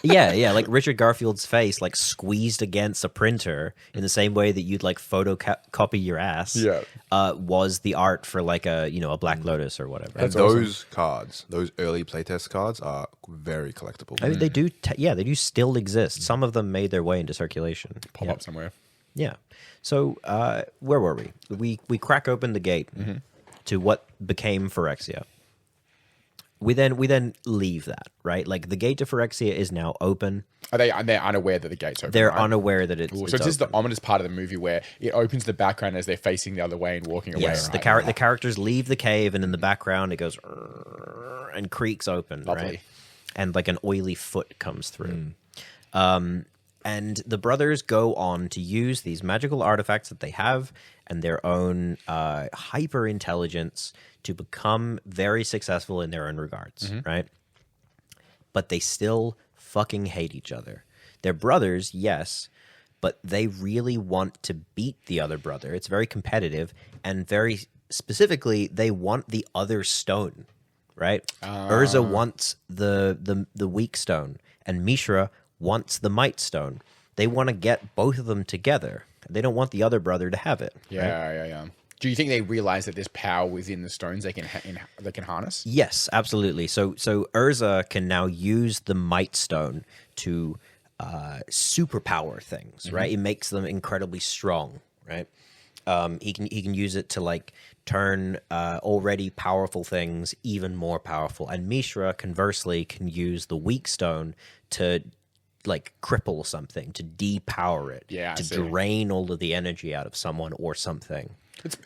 Yeah, like Richard Garfield's face like squeezed against a printer in the same way that you'd like photocopy your ass. Was the art for like a Black Lotus or whatever. And those cards, those early playtest cards, are very collectible. I mean, they do. They do still exist. Some of them made their way into circulation. Pop up somewhere. Yeah. So where were we? We crack open the gate to what became Phyrexia. We then leave that, right? Like the gate to Phyrexia is now open. They're unaware that the gate's open. They're unaware that it's so it's this is the open. ominous part of the movie where it opens the background as they're facing the other way and walking away. Yes, right? the characters leave the cave, and in the background it goes and creaks open. Lovely. Right? And like an oily foot comes through. And the brothers go on to use these magical artifacts that they have and their own hyper intelligence to become very successful in their own regards, right? But they still fucking hate each other. They're brothers, yes, but they really want to beat the other brother. It's very competitive, and very specifically, they want the other stone, right? Urza wants the weak stone, and Mishra wants the might stone. They want to get both of them together. They don't want the other brother to have it. Yeah. Do you think they realize that there's power within the stones they can harness? Yes, absolutely. So Urza can now use the might stone to superpower things, right? It makes them incredibly strong, right? He can use it to like turn already powerful things even more powerful. And Mishra, conversely, can use the weak stone to like cripple something, to depower it, to drain all of the energy out of someone or something.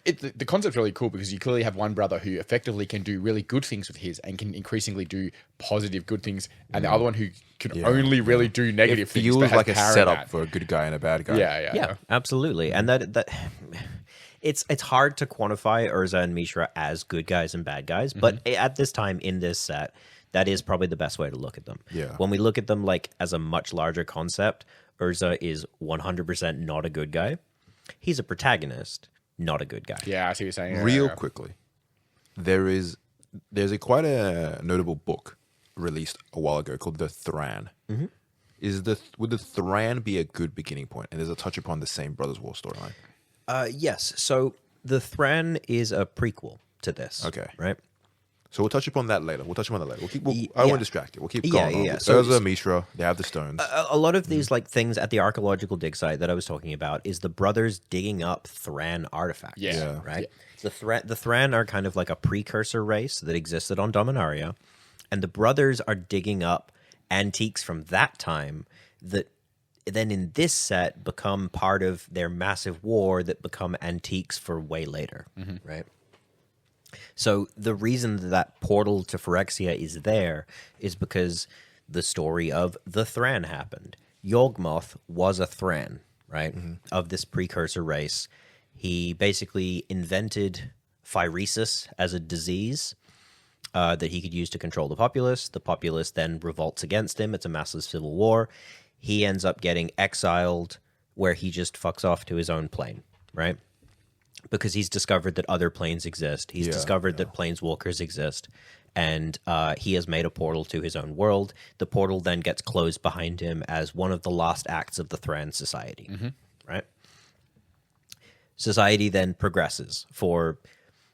The concept's really cool because you clearly have one brother who effectively can do really good things with his and can increasingly do positive good things, and the other one who can only really do negative things. It feels but has like a power in setup that. for a good guy and a bad guy. Yeah, absolutely. And that it's hard to quantify Urza and Mishra as good guys and bad guys, but at this time in this set, that is probably the best way to look at them. Yeah. When we look at them like as a much larger concept, Urza is 100% not a good guy. He's a protagonist, not a good guy. Yeah, I see what you're saying. Real quickly, there's quite a notable book released a while ago called The Thran. Would the Thran be a good beginning point? And there's a touch upon the same Brothers War storyline. Yes. So the Thran is a prequel to this. Okay. Right? So we'll touch upon that later. I don't want to distract you. We'll keep going. Yeah. So Urza, Mishra, they have the stones. A lot of these like things at the archaeological dig site that I was talking about is the brothers digging up Thran artifacts. Yeah. Right? Yeah. The Thran are kind of like a precursor race that existed on Dominaria, and the brothers are digging up antiques from that time that then in this set become part of their massive war that become antiques for way later, right? So the reason that portal to Phyrexia is there is because the story of the Thran happened. Yawgmoth was a Thran, right? Of this precursor race. He basically invented phyresis as a disease that he could use to control the populace. The populace then revolts against him. It's a massive civil war. He ends up getting exiled where he just fucks off to his own plane, right? Because he's discovered that other planes exist. He's discovered that planeswalkers exist. And he has made a portal to his own world. The portal then gets closed behind him as one of the last acts of the Thran society, right? Society then progresses for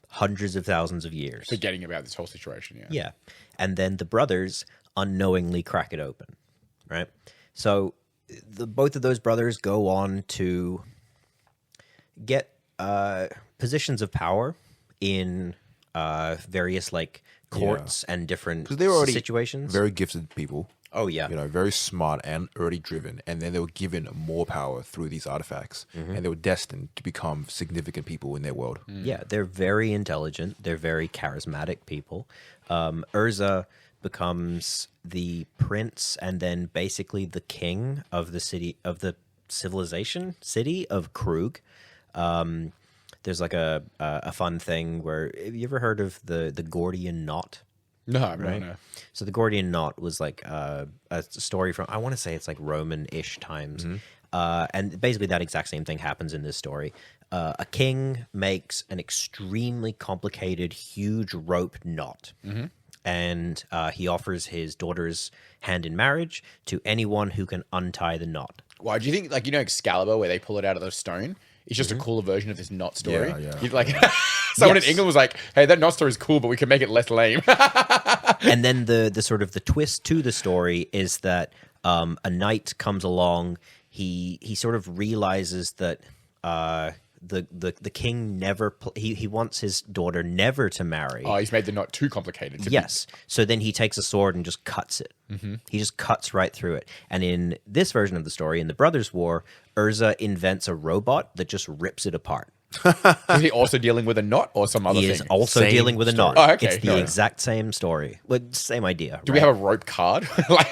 hundreds of thousands of years. Forgetting about this whole situation, Yeah. And then the brothers unknowingly crack it open, right? So both of those brothers go on to get positions of power in various like courts and different Because they were already situations. very gifted people. Oh yeah, Very smart and already driven, and then they were given more power through these artifacts, and they were destined to become significant people in their world. Yeah, they're very intelligent. They're very charismatic people. Urza becomes the prince and then basically the king of the city of the city of Krug. There's like a fun thing where, have you ever heard of the Gordian knot? No, Right? no. So the Gordian knot was like a story from, I want to say it's like Roman-ish times. And basically that exact same thing happens in this story. A king makes an extremely complicated, huge rope knot. And he offers his daughter's hand in marriage to anyone who can untie the knot. Why do you think, like, Excalibur, where they pull it out of the stone? It's just a cooler version of this knot story. Yeah. You'd like someone in England was like, "Hey, that knot story is cool, but we can make it less lame." And then the sort of the twist to the story is that a knight comes along. He sort of realizes that the king never he wants his daughter never to marry. Oh, he's made the knot too complicated. Yes. So then he takes a sword and just cuts it. He just cuts right through it. And in this version of the story, in the Brothers' War, Urza invents a robot that just rips it apart. Is he also dealing with a knot or some other He thing? is also Same dealing with a knot. Oh, okay. It's the exact same story. Well, same idea. Do we have a rope card? Like,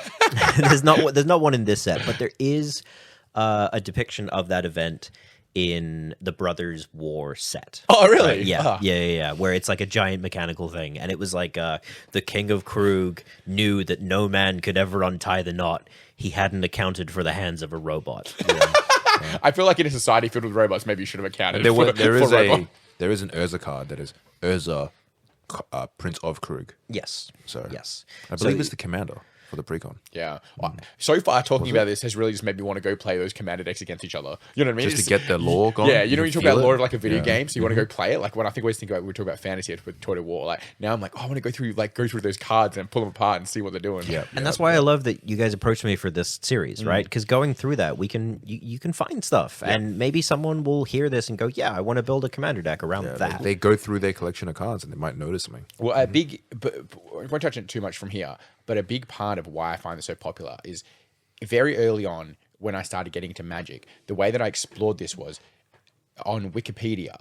there's not one in this set, but there is a depiction of that event in the Brothers' War set. oh, really? Yeah. Where it's like a giant mechanical thing, and it was like the King of Krug knew that no man could ever untie the knot. He hadn't accounted for the hands of a robot. I feel like in a society filled with robots, maybe you should have accounted There for is an Urza card that is Urza, Prince of Krug. Yes. So Yes. I believe it's the commander for the precon. Yeah. So far, talking about this has really just made me want to go play those commander decks against each other. You know what I mean? Just to get the lore going. Yeah, you know when you talk about feel lore it? of like a video game, so you want to go play it. Like when I think we always think about, we talk about fantasy with Total War. Like now I'm like, I want to go through those cards and pull them apart and see what they're doing. Yeah. And that's why I love that you guys approached me for this series, right? Because going through that, you can find stuff, and maybe someone will hear this and go, "Yeah, I want to build a commander deck around that." They go through their collection of cards and they might notice something. Well, a big, but I won't touch on it too much from here, but a big part of why I find this so popular is very early on when I started getting into Magic, the way that I explored this was on Wikipedia.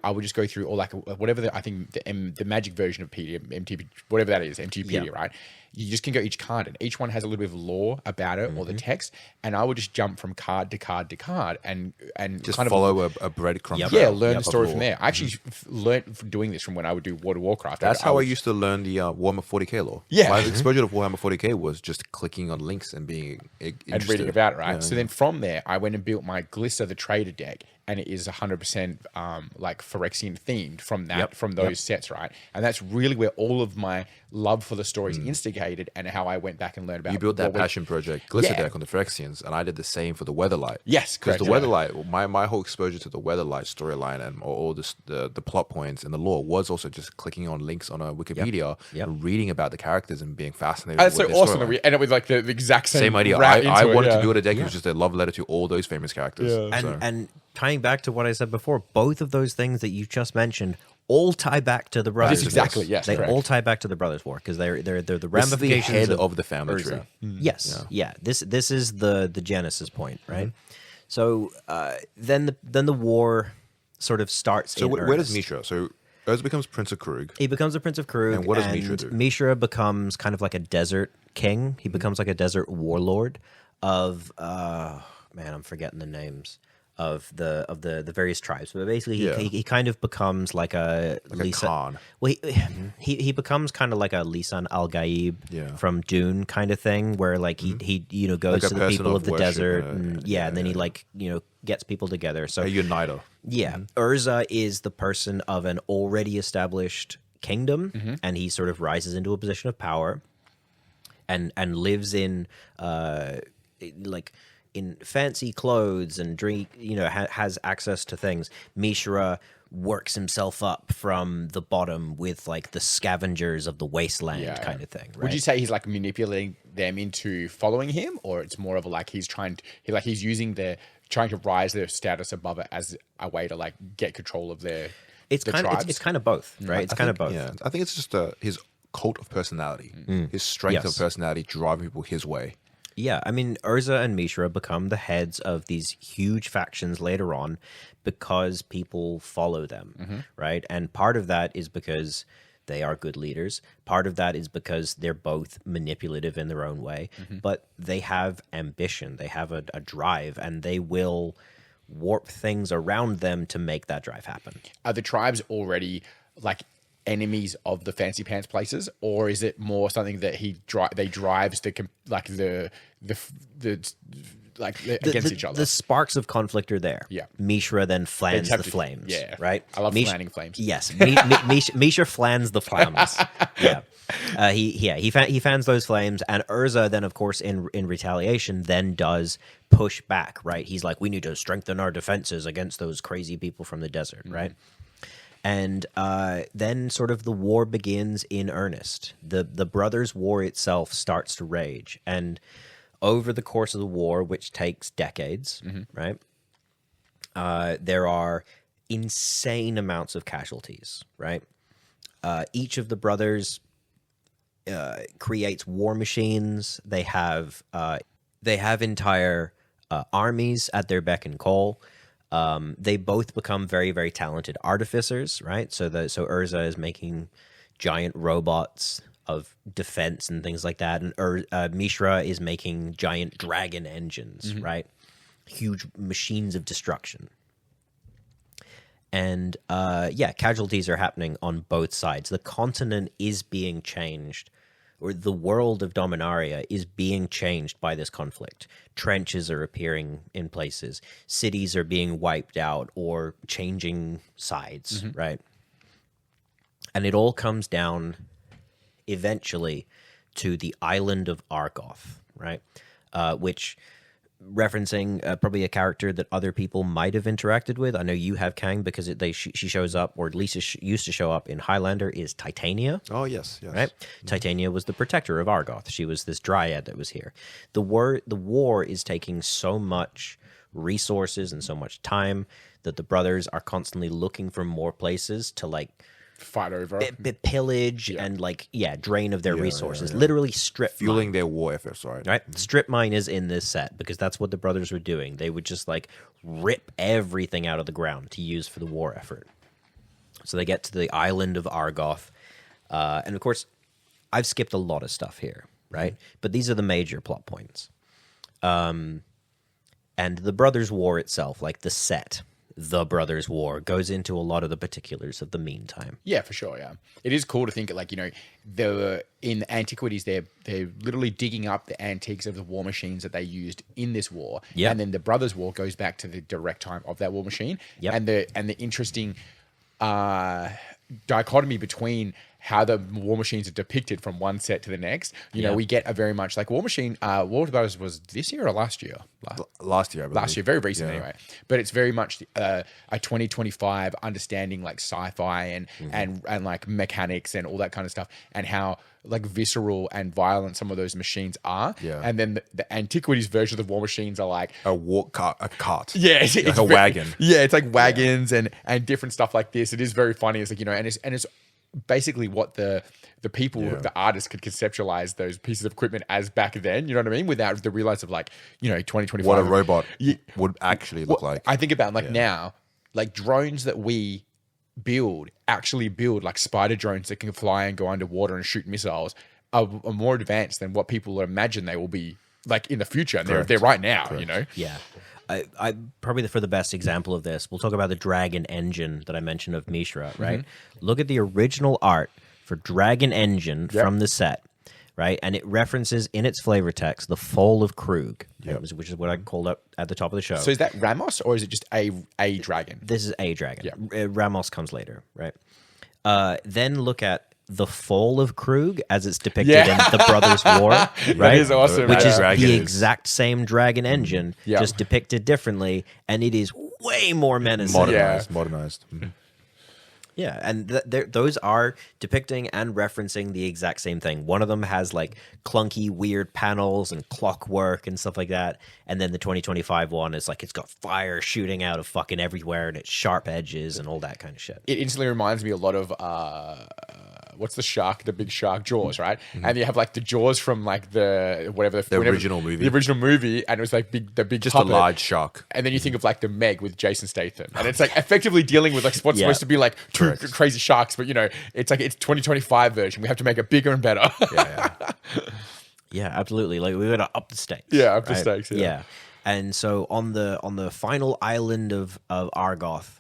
I would just go through all like whatever I think the Magic version of Pedia, MTG, whatever that is, MTGpedia, right? You just can go each card, and each one has a little bit of lore about it or the text. And I would just jump from card to card to card and Just kind follow a breadcrumb. yeah, learn the story from there. I actually learned from doing this from when I would do World of Warcraft. That's how I used to learn the Warhammer 40k lore. Yeah. My exposure to Warhammer 40k was just clicking on links and being interested. and reading about it, right? Yeah, So then from there, I went and built my Glister the Trader deck, and it is 100% like Phyrexian themed from that from those sets, right? And that's really where all of my love for the stories instigated, and how I went back and learned about. You built that passion project Glister deck on the Phyrexians, and I did the same for the Weatherlight. Yes, because correct, the Weatherlight, my whole exposure to the Weatherlight storyline and all the plot points and the lore was also just clicking on links on a Wikipedia, and reading about the characters and being fascinated. That's with so their awesome that storyline. we ended up with like the exact Same idea. route I into it, wanted yeah. to build a deck. It was just a love letter to all those famous characters. Yeah. So- And tying back to what I said before, both of those things that you just mentioned all tie back to the Brothers. That's exactly, yes, They correct. all tie back to the Brothers' War because they're the This is the ramifications head of the family tree. Yes, This is the genesis point, right? So then the war sort of starts. So in where does earnest. Mishra? So Urza becomes Prince of Krug. He becomes the Prince of Krug. And what does Mishra do? Mishra becomes kind of like a desert king. He becomes like a desert warlord of man, I'm forgetting the names of the various tribes. But basically, he kind of becomes like a Khan. Well, he becomes kind of like a Lisan Al Gaib from Dune kind of thing, where like he goes Like a to the person people of of the worship, desert, and then he like gets people together. So A uniter. yeah, Urza is the person of an already established kingdom, and he sort of rises into a position of power, and lives in like in fancy clothes and drink. Has access to things. Mishra works himself up from the bottom with like the scavengers of the wasteland kind of thing. Right? Would you say he's like manipulating them into following him, or it's more of a like he's trying to rise their status above it as a way to like get control of their tribes? It's kind of both, right? It's kind of both. Yeah, I think it's just his cult of personality, his strength of personality driving people his way. Yeah, I mean, Urza and Mishra become the heads of these huge factions later on because people follow them, right? And part of that is because They are good leaders. Part of that is because they're both manipulative in their own way, but they have ambition. They have a drive, and they will warp things around them to make that drive happen. Are the tribes already like enemies of the fancy pants places, or is it more something that they drives against each other? The sparks of conflict are there. Yeah. Mishra then flans the flames. Yeah. Right? I love flanning flames. Yes. Mishra flans the flames. Yeah. He fans those flames, and Urza then, of course, in retaliation, then does push back, right? He's like, we need to strengthen our defenses against those crazy people from the desert, right? And then sort of the war begins in earnest. The brothers' war itself starts to rage, and over the course of the war, which takes decades, right, there are insane amounts of casualties, right? Each of the brothers creates war machines. They have entire armies at their beck and call. They both become very, very talented artificers, right? So Urza is making giant robots of defense and things like that, and Mishra is making giant dragon engines, right? Huge machines of destruction. And casualties are happening on both sides. The continent is being changed, or the world of Dominaria is being changed by this conflict. Trenches are appearing in places. Cities are being wiped out or changing sides, right? And it all comes down eventually to the island of Argoth, right? Which, referencing probably a character that other people might have interacted with. I know you have, Kang, because she shows up, or at least used to show up in Highlander, is Titania. Oh, yes. Right? Titania was the protector of Argoth. She was this dryad that was here. The war is taking so much resources and so much time that the brothers are constantly looking for more places to, like, fight over, pillage, and drain of their resources. Literally strip fueling mine. their war efforts, right? Right? Strip mine is in this set because that's what the brothers were doing. They would just like rip everything out of the ground to use for the war effort. So they get to the island of Argoth, and of course, I've skipped a lot of stuff here, right? But these are the major plot points. And the brothers' war itself, like the set. The Brothers' War goes into a lot of the particulars of the meantime. Yeah, for sure. Yeah, it is cool to think like, in Antiquities, they're literally digging up the antiques of the war machines that they used in this war. Yeah, and then the Brothers' War goes back to the direct time of that war machine. Yep. and the interesting dichotomy between how the war machines are depicted from one set to the next. You know, we get a very much like War Machine. War of the Brothers was this year or last year? Last year, I believe. Last year, very recent anyway. But it's very much a 2025 understanding like sci-fi and like mechanics and all that kind of stuff, and how like visceral and violent some of those machines are. Yeah. And then the Antiquities version of the war machines are like a cart. Yeah, it's like a wagon. Yeah, it's like wagons and different stuff like this. It is very funny. It's like, and it's basically what the people, the artists could conceptualize those pieces of equipment as back then, you know what I mean? Without the realize of like, 2025. What a robot would actually look like. I think about now, like drones that we actually build like spider drones that can fly and go underwater and shoot missiles are more advanced than what people imagine they will be like in the future. And they're right now, Yeah. I probably for the best example of this, we'll talk about the Dragon Engine that I mentioned of Mishra, right? Look at the original art for Dragon Engine from the set, right? And it references in its flavor text the fall of Krug, which is what I called up at the top of the show. So is that Ramos or is it just a dragon? This is a dragon. Yeah. Ramos comes later, right? Then look at the fall of Krug as it's depicted in the Brothers' War, right? That is awesome. Which is the exact same dragon engine, just depicted differently, and it is way more menacing. Modernized. Yeah, and those are depicting and referencing the exact same thing. One of them has like clunky, weird panels and clockwork and stuff like that. And then the 2025 one is like it's got fire shooting out of fucking everywhere and it's sharp edges and all that kind of shit. It instantly reminds me a lot of what's the shark? The big shark, Jaws, right? And you have like the Jaws from like the original movie. The original movie, and it was like the big just puppet. a large shark. And then you think of like the Meg with Jason Statham, and it's like effectively dealing with like what's supposed to be like two crazy sharks, but it's like it's 2025 version. We have to make it bigger and better. Yeah, absolutely. Like we got to up the stakes. Yeah, up the stakes. Yeah. And so on the final island of Argoth,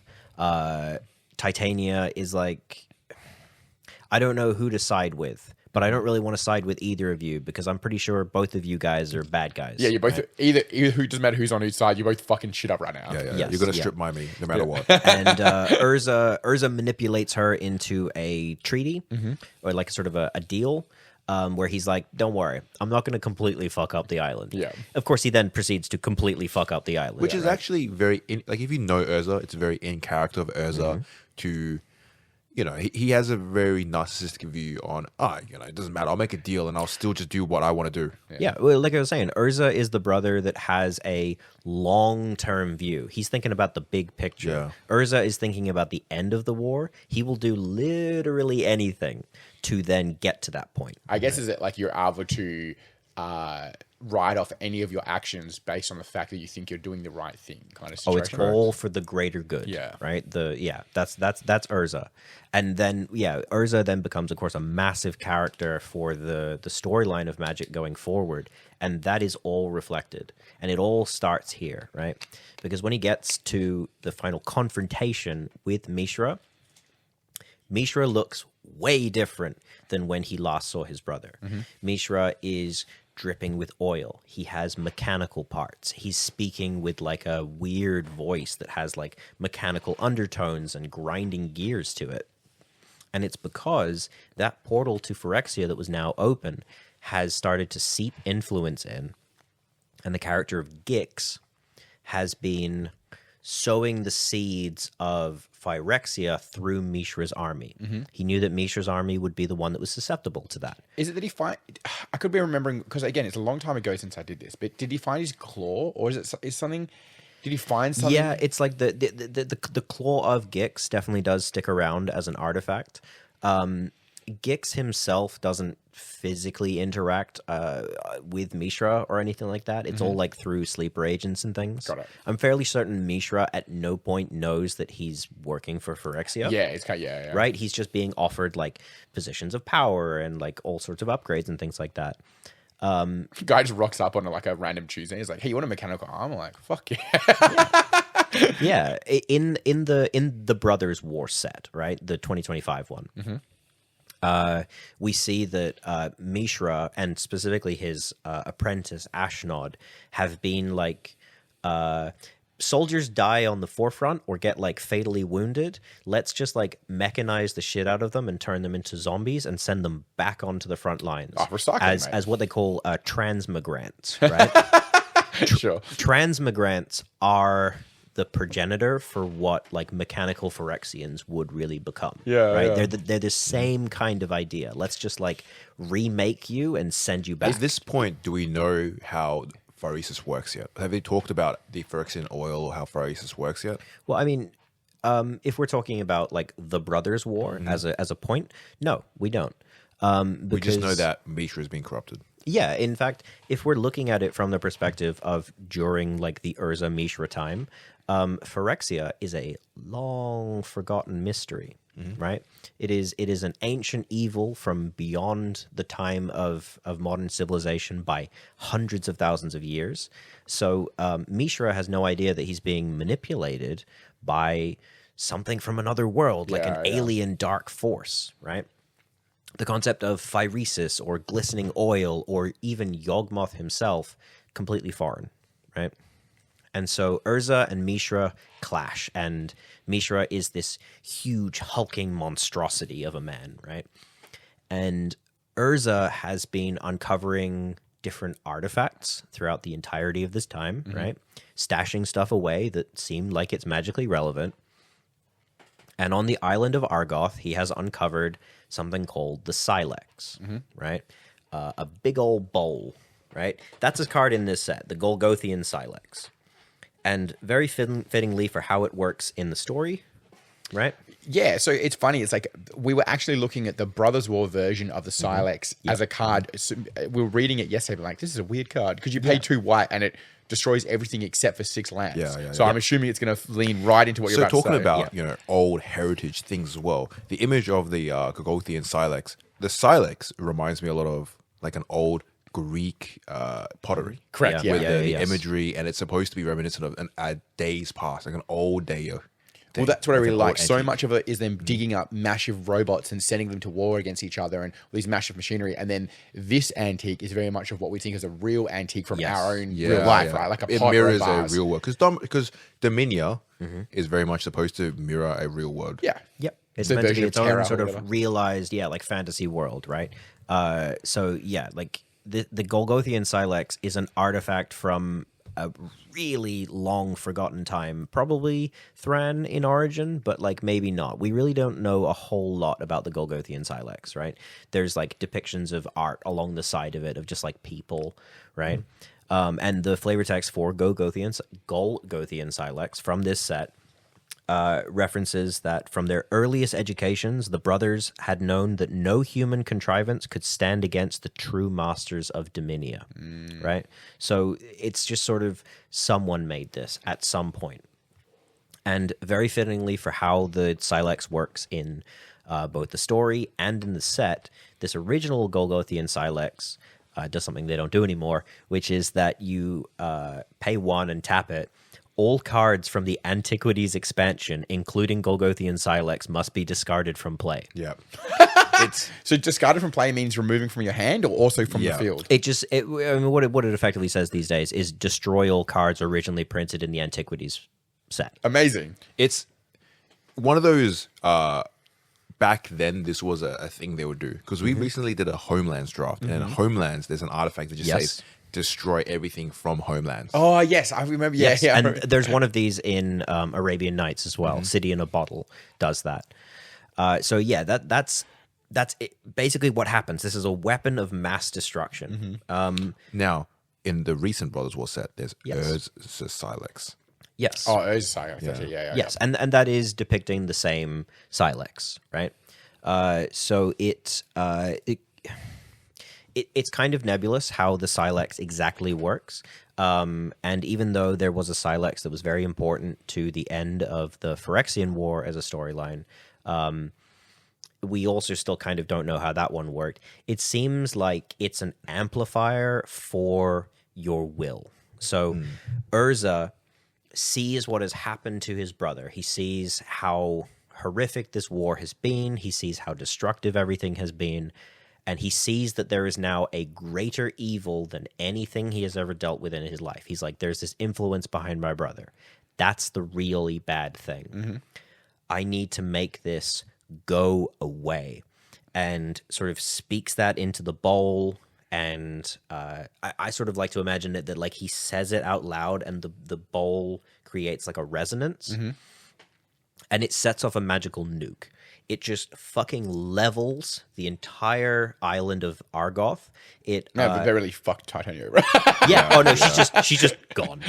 Titania is like, I don't know who to side with, but I don't really want to side with either of you because I'm pretty sure both of you guys are bad guys. Yeah, you're both either who doesn't matter who's on whose side. You're both fucking shit up right now. Yeah. Yes, you're gonna strip mine me no matter what. And Urza manipulates her into a treaty or like sort of a deal. Where he's like, don't worry, I'm not going to completely fuck up the island. Yeah. Of course, he then proceeds to completely fuck up the island. Which is actually very, like, if you know Urza, it's very in character of Urza to, he has a very narcissistic view on, it doesn't matter, I'll make a deal and I'll still just do what I want to do. Yeah, well, like I was saying, Urza is the brother that has a long-term view. He's thinking about the big picture. Yeah. Urza is thinking about the end of the war. He will do literally anything to then get to that point. I guess is it like you're able to write off any of your actions based on the fact that you think you're doing the right thing, kind of situation. Oh, it's all for the greater good. Yeah. Right? That's Urza. And then Urza then becomes, of course, a massive character for the storyline of Magic going forward. And that is all reflected. And it all starts here, right? Because when he gets to the final confrontation with Mishra looks way different than when he last saw his brother. Mishra is dripping with oil. He has mechanical parts. He's speaking with like a weird voice that has like mechanical undertones and grinding gears to it. And it's because that portal to Phyrexia that was now open has started to seep influence in. And the character of Gix has been sowing the seeds of Phyrexia through Mishra's army. He knew that Mishra's army would be the one that was susceptible to that. Is it that he find? I could be remembering because again, it's a long time ago since I did this. But did he find his claw, or is something? Did he find something? Yeah, it's like the claw of Gix definitely does stick around as an artifact. Gix himself doesn't physically interact with Mishra or anything like that. It's all like through sleeper agents and things. Got it. I'm fairly certain Mishra at no point knows that he's working for Phyrexia. Yeah, it's kind of, Right? He's just being offered like positions of power and like all sorts of upgrades and things like that. Guy just rocks up on like a random Tuesday. He's like, "Hey, you want a mechanical arm?" I'm like, "Fuck yeah!" Yeah, in the Brothers War set, right, the 2025 one. We see that Mishra and specifically his apprentice Ashnod have been like soldiers die on the forefront or get like fatally wounded. Let's just like mechanize the shit out of them and turn them into zombies and send them back onto the front lines as what they call transmigrants, right? Sure. Transmigrants are the progenitor for what like mechanical Phyrexians would really become. Right. Yeah. They're the same kind of idea. Let's just like remake you and send you back. At this point, do we know how Phyresis works yet? Have they talked about the Phyrexian oil or how Phyresis works yet? Well, I mean, if we're talking about like the Brothers' War as a point, no, we don't. We just know that Mishra is being corrupted. Yeah, in fact, if we're looking at it from the perspective of during like the Urza Mishra time, Phyrexia is a long forgotten mystery, right? It is an ancient evil from beyond the time of modern civilization by hundreds of thousands of years. So Mishra has no idea that he's being manipulated by something from another world, like an alien dark force, right? The concept of Phyresis or glistening oil or even Yawgmoth himself, completely foreign, right? And so Urza and Mishra clash, and Mishra is this huge hulking monstrosity of a man, right? And Urza has been uncovering different artifacts throughout the entirety of this time, right? Stashing stuff away that seemed like it's magically relevant. And on the island of Argoth, he has uncovered something called the Silex, right? A big old bowl, right? That's a card in this set, the Golgothian Silex. And very fittingly for how it works in the story, right? Yeah, so it's funny. It's like we were actually looking at the Brothers War version of the Silex as a card. So we were reading it yesterday, like, this is a weird card because you pay 2 white and it destroys everything except for 6 lands. So I'm assuming it's going to lean right into what you're about to say. So talking about you know, old heritage things as well, the image of the Golgothian Silex, the Silex reminds me a lot of like an old Greek pottery. Correct. With the imagery, and it's supposed to be reminiscent of a days past, like an old day. Well, that's what I really like. So much of it is them digging up massive robots and sending them to war against each other and these massive machinery. And then this antique is very much of what we think is a real antique from our own real life, right? Like it mirrors a real world. Because Dominia is very much supposed to mirror a real world. Yeah. Yep. It's meant to be its own sort of realized, like fantasy world, right? So yeah, like the Golgothian Silex is an artifact from a really long forgotten time, probably Thran in origin, but like maybe not. We really don't know a whole lot about the Golgothian Silex, right? There's like depictions of art along the side of it, of just like people, right? And the flavor text for Golgothian Silex from this set references that from their earliest educations, the brothers had known that no human contrivance could stand against the true masters of Dominia, right? So it's just sort of someone made this at some point. And very fittingly for how the Silex works in both the story and in the set, this original Golgothian Silex does something they don't do anymore, which is that you pay 1 and tap it. All cards from the Antiquities expansion, including Golgothian Silex, must be discarded from play. Yeah. So discarded from play means removing from your hand or also from the field? I mean, what it effectively says these days is destroy all cards originally printed in the Antiquities set. Amazing. It's one of those, back then, this was a thing they would do. Because we recently did a Homelands draft. And in Homelands, there's an artifact that just says, destroy everything from Homelands. Oh, yes. I remember. Yeah, yeah. And there's one of these in Arabian Nights as well. City in a Bottle does that. So yeah, that's it. Basically what happens. This is a weapon of mass destruction. Now, in the recent Brothers War set, there's Urz's Silex. Yes. Oh, Urz's Silex. Yeah. Yes, and that is depicting the same Silex, right? So it's kind of nebulous how the Silex exactly works. And even though there was a Silex that was very important to the end of the Phyrexian War as a storyline, we also still kind of don't know how that one worked. It seems like it's an amplifier for your will. So Urza sees what has happened to his brother. He sees how horrific this war has been. He sees how destructive everything has been. And he sees that there is now a greater evil than anything he has ever dealt with in his life. He's like, there's this influence behind my brother. That's the really bad thing. I need to make this go away. And sort of speaks that into the bowl. And I sort of like to imagine that like he says it out loud and the bowl creates like a resonance. And it sets off a magical nuke. It just fucking levels the entire island of Argoth. But they really fucked Titania, right? Yeah. Oh no, she's just gone.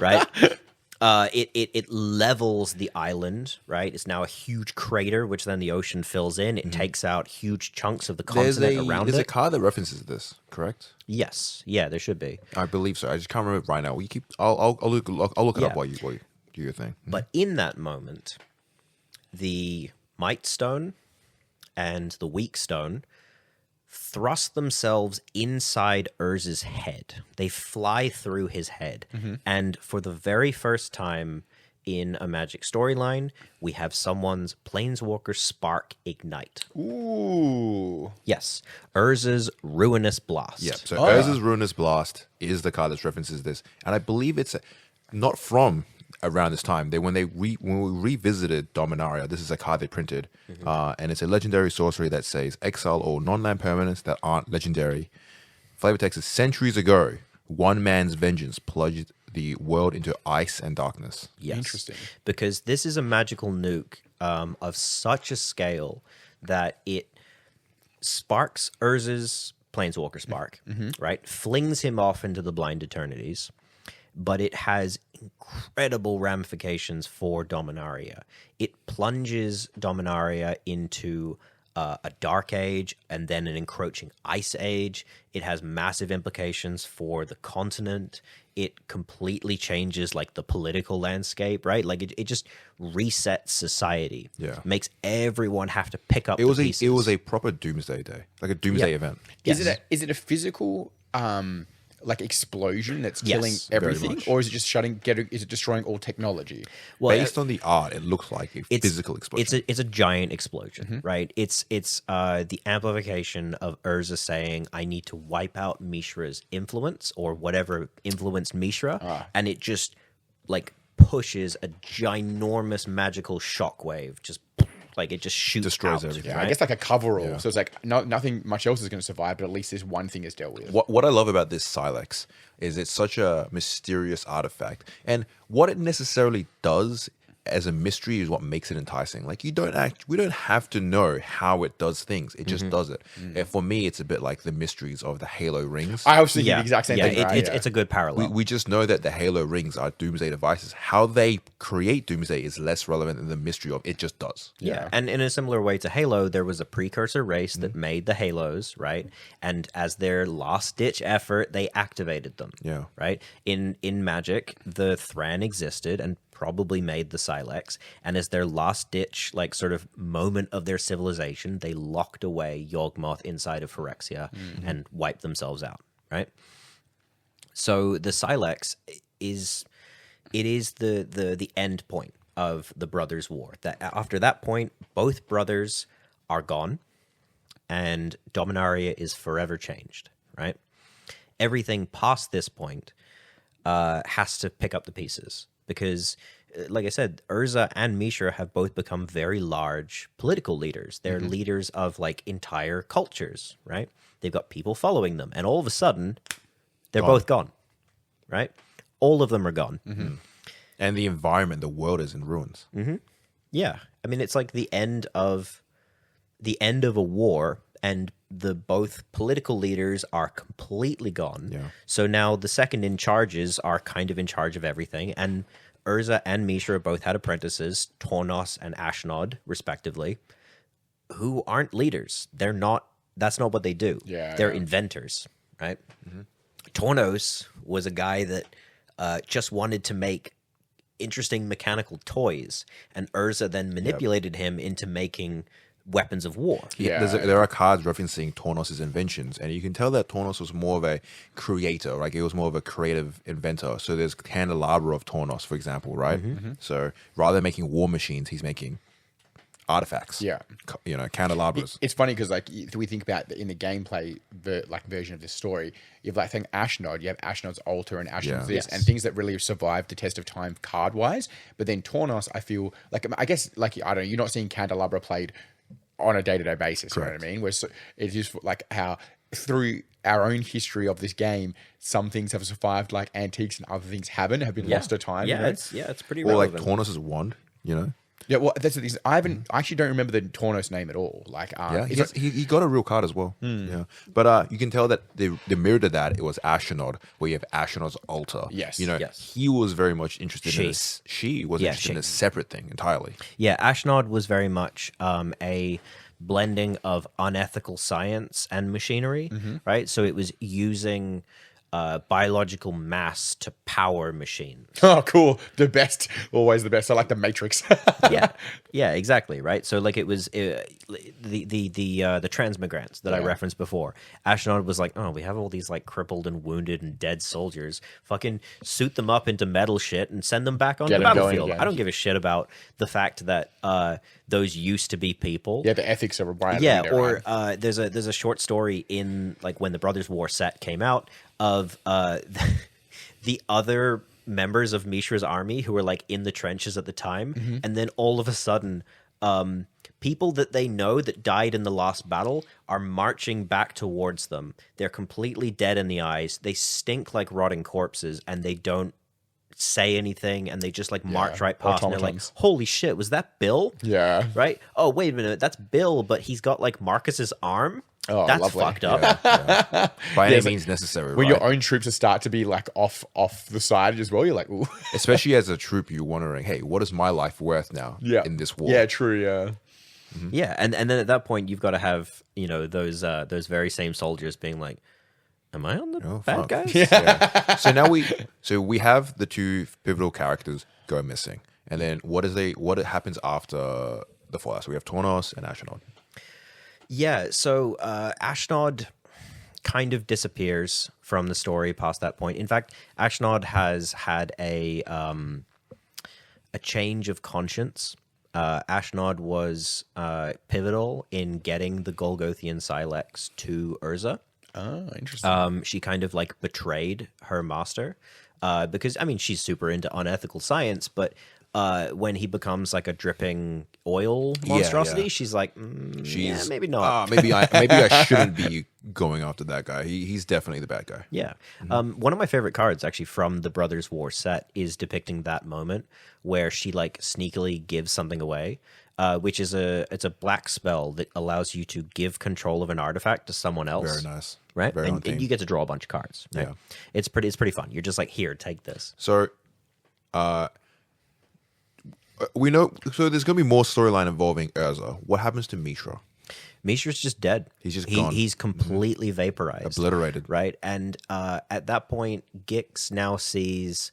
Right. It levels the island. Right. It's now a huge crater, which then the ocean fills in. It takes out huge chunks of the continent around it. There's a card that references this, correct? Yes. Yeah, there should be. I believe so. I just can't remember right now. I'll look it up while you do your thing. But in that moment, the Might Stone and the Weak Stone thrust themselves inside Urz's head. They fly through his head. And for the very first time in a Magic storyline, we have someone's Planeswalker Spark ignite. Ooh. Yes. Urz's Ruinous Blast. Yeah. So Urz's Ruinous Blast is the card that references this. And I believe it's not from around this time. When we revisited Dominaria, this is a card they printed, and it's a legendary sorcery that says exile all non-land permanents that aren't legendary. Flavor text is centuries ago, one man's vengeance plunged the world into ice and darkness. Yes. Interesting. Because this is a magical nuke of such a scale that it sparks Urz's Planeswalker Spark, right? Flings him off into the blind eternities. but it has incredible ramifications for Dominaria. It plunges Dominaria into a dark age and then an encroaching ice age. It has massive implications for the continent. It completely changes like the political landscape, right? Like it just resets society. Yeah, makes everyone have to pick up. It was a proper Doomsday Day, like a Doomsday event. Yes. Is it a physical like explosion that's killing everything, or is it just is it destroying all technology? Well, based on the art, it looks like a physical explosion. It's a giant explosion, right? It's the amplification of Urza saying, "I need to wipe out Mishra's influence or whatever influenced Mishra," and it just like pushes a ginormous magical shockwave, just like it just shoots, destroys out, everything. Yeah, right? I guess like a coverall. Yeah. So it's like nothing much else is going to survive, but at least this one thing is dealt with. What I love about this Silex is it's such a mysterious artifact, and what it necessarily does as a mystery is what makes it enticing. Like we don't have to know how it does things; it just does it. And for me, it's a bit like the mysteries of the Halo rings. I was thinking the exact same thing. It's a good parallel. We just know that the Halo rings are Doomsday devices. How they create Doomsday is less relevant than the mystery of it just does. Yeah, and in a similar way to Halo, there was a precursor race that made the Halos, right? And as their last-ditch effort, they activated them. Yeah. Right? In Magic, the Thran existed and probably made the Silex, and as their last-ditch, like, sort of moment of their civilization, they locked away Yawgmoth inside of Phyrexia and wiped themselves out, right? So the Silex is the end point of the Brothers' War. That after that point, both brothers are gone, and Dominaria is forever changed. Right? Everything past this point has to pick up the pieces because, like I said, Urza and Mishra have both become very large political leaders. They're leaders of like entire cultures. Right? They've got people following them, and all of a sudden, they're both gone. Right? All of them are gone. And the environment, the world is in ruins. Yeah, I mean, it's like the end of a war, and the both political leaders are completely gone. Yeah. So now the second in charges are kind of in charge of everything, and Urza and Mishra both had apprentices, Tornos and Ashnod, respectively, who aren't leaders. They're not. That's not what they do. They're inventors, right? Tornos was a guy that just wanted to make interesting mechanical toys, and Urza then manipulated him into making weapons of war. There are cards referencing Tornos' inventions, and you can tell that Tornos was more of a creator, like he was more of a creative inventor. So there's Candelabra of Tornos, for example, right? So rather than making war machines, he's making artifacts. Candelabras. It's funny because like if we think about in the gameplay version of this story, you have like thing Ashnod, you have Ashnod's altar and Ashnod's this, and things that really survived the test of time card wise. But then Tornos, I feel like, I guess like, I don't know, you're not seeing Candelabra played on a day-to-day basis. Correct. You know what I mean? Where it's just like how through our own history of this game, some things have survived like antiques and other things have been lost to time. Yeah, you know? it's pretty or relevant. like Tornos' wand, you know? Yeah, well, that's the thing. I actually don't remember the Tornos name at all. Like, he got a real card as well. Yeah, but you can tell that the mirror to that it was Ashnod, where you have Ashnod's altar. Yes, you know, he was very much interested in this. She was interested in a separate thing entirely. Yeah, Ashnod was very much a blending of unethical science and machinery, right? So it was using biological mass to power machines. Oh, cool. The best. Always the best. I like the Matrix. Yeah, exactly, right? So like it was the transmigrants that I referenced before. Ashnod was like, oh, we have all these like crippled and wounded and dead soldiers. Fucking suit them up into metal shit and send them back on the battlefield. I don't give a shit about the fact that those used to be people. Yeah, the ethics of a Brian. Yeah, leader, or right? There's a short story in like when the Brothers' War set came out of the other members of Mishra's army who were like in the trenches at the time, and then all of a sudden people that they know that died in the last battle are marching back towards them. They're completely dead in the eyes, they stink like rotting corpses, and they don't say anything, and they just like march right past, and they're like, holy shit, was that Bill? Yeah, right. Oh, wait a minute, that's Bill, but he's got like Marcus's arm. Oh, That's lovely. fucked up. Yeah. By any means necessary, When right? your own troops start to be like off the side as well, you're like, ooh. Especially as a troop, you're wondering, hey, what is my life worth now in this war? Yeah, true, yeah. Yeah, and then at that point you've got to have those very same soldiers being like, "Am I on the bad guys?" Yeah. So we have the two pivotal characters go missing, and then what happens after the fallout? So we have Tornos and Ashnod. Yeah, so Ashnod kind of disappears from the story past that point. In fact, Ashnod has had a change of conscience. Ashnod was pivotal in getting the Golgothian Silex to Urza. Oh, interesting. She kind of like betrayed her master because, I mean, she's super into unethical science, but when he becomes like a dripping oil monstrosity, she's like, maybe not. Maybe I shouldn't be going after that guy. He's definitely the bad guy. Yeah. One of my favorite cards actually from the Brothers War set is depicting that moment where she like sneakily gives something away, which is it's a black spell that allows you to give control of an artifact to someone else. Very nice. Right? Very on And theme. you get to draw a bunch of cards. Right? Yeah. It's pretty fun. You're just like, here, take this. So, we know. So there's going to be more storyline involving Urza. What happens to Mishra? Mishra's just dead. He's just gone. He's completely vaporized. Obliterated. Right? And at that point, Gix now sees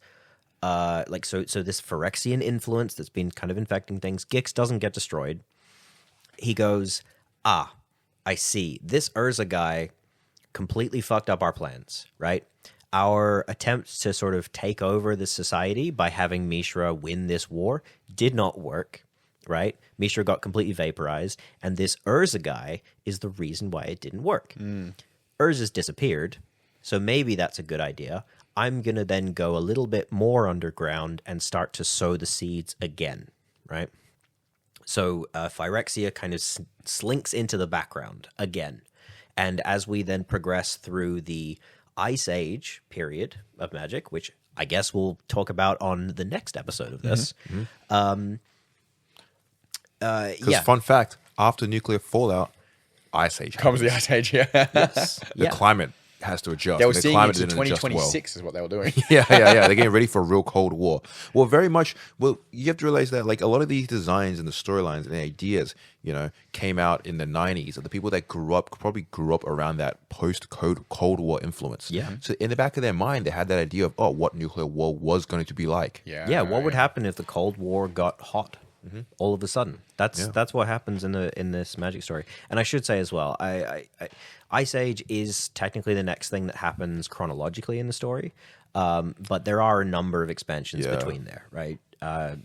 so this Phyrexian influence that's been kind of infecting things. Gix doesn't get destroyed. He goes, I see. This Urza guy completely fucked up our plans, right? Our attempts to sort of take over this society by having Mishra win this war did not work, right? Mishra got completely vaporized, and this Urza guy is the reason why it didn't work. Urza's disappeared, so maybe that's a good idea. I'm going to then go a little bit more underground and start to sow the seeds again, right? So Phyrexia kind of slinks into the background again. And as we then progress through the Ice Age period of Magic, which I guess we'll talk about on the next episode of this. Because fun fact, after nuclear fallout, Ice Age Comes the happens. Ice Age, yeah. Yes. The climate has to adjust. They were The seeing climate into didn't adjust 2026 is what they were doing. Yeah. They're getting ready for a real Cold War. Well, very much. Well, you have to realize that like a lot of these designs and the storylines and the ideas, came out in the 90s. Of the people that probably grew up around that post-Cold War influence. Yeah. So in the back of their mind, they had that idea of what nuclear war was going to be like. Yeah, what would happen if the Cold War got hot all of a sudden? That's what happens in this Magic story. And I should say as well, Ice Age is technically the next thing that happens chronologically in the story, but there are a number of expansions between there, right?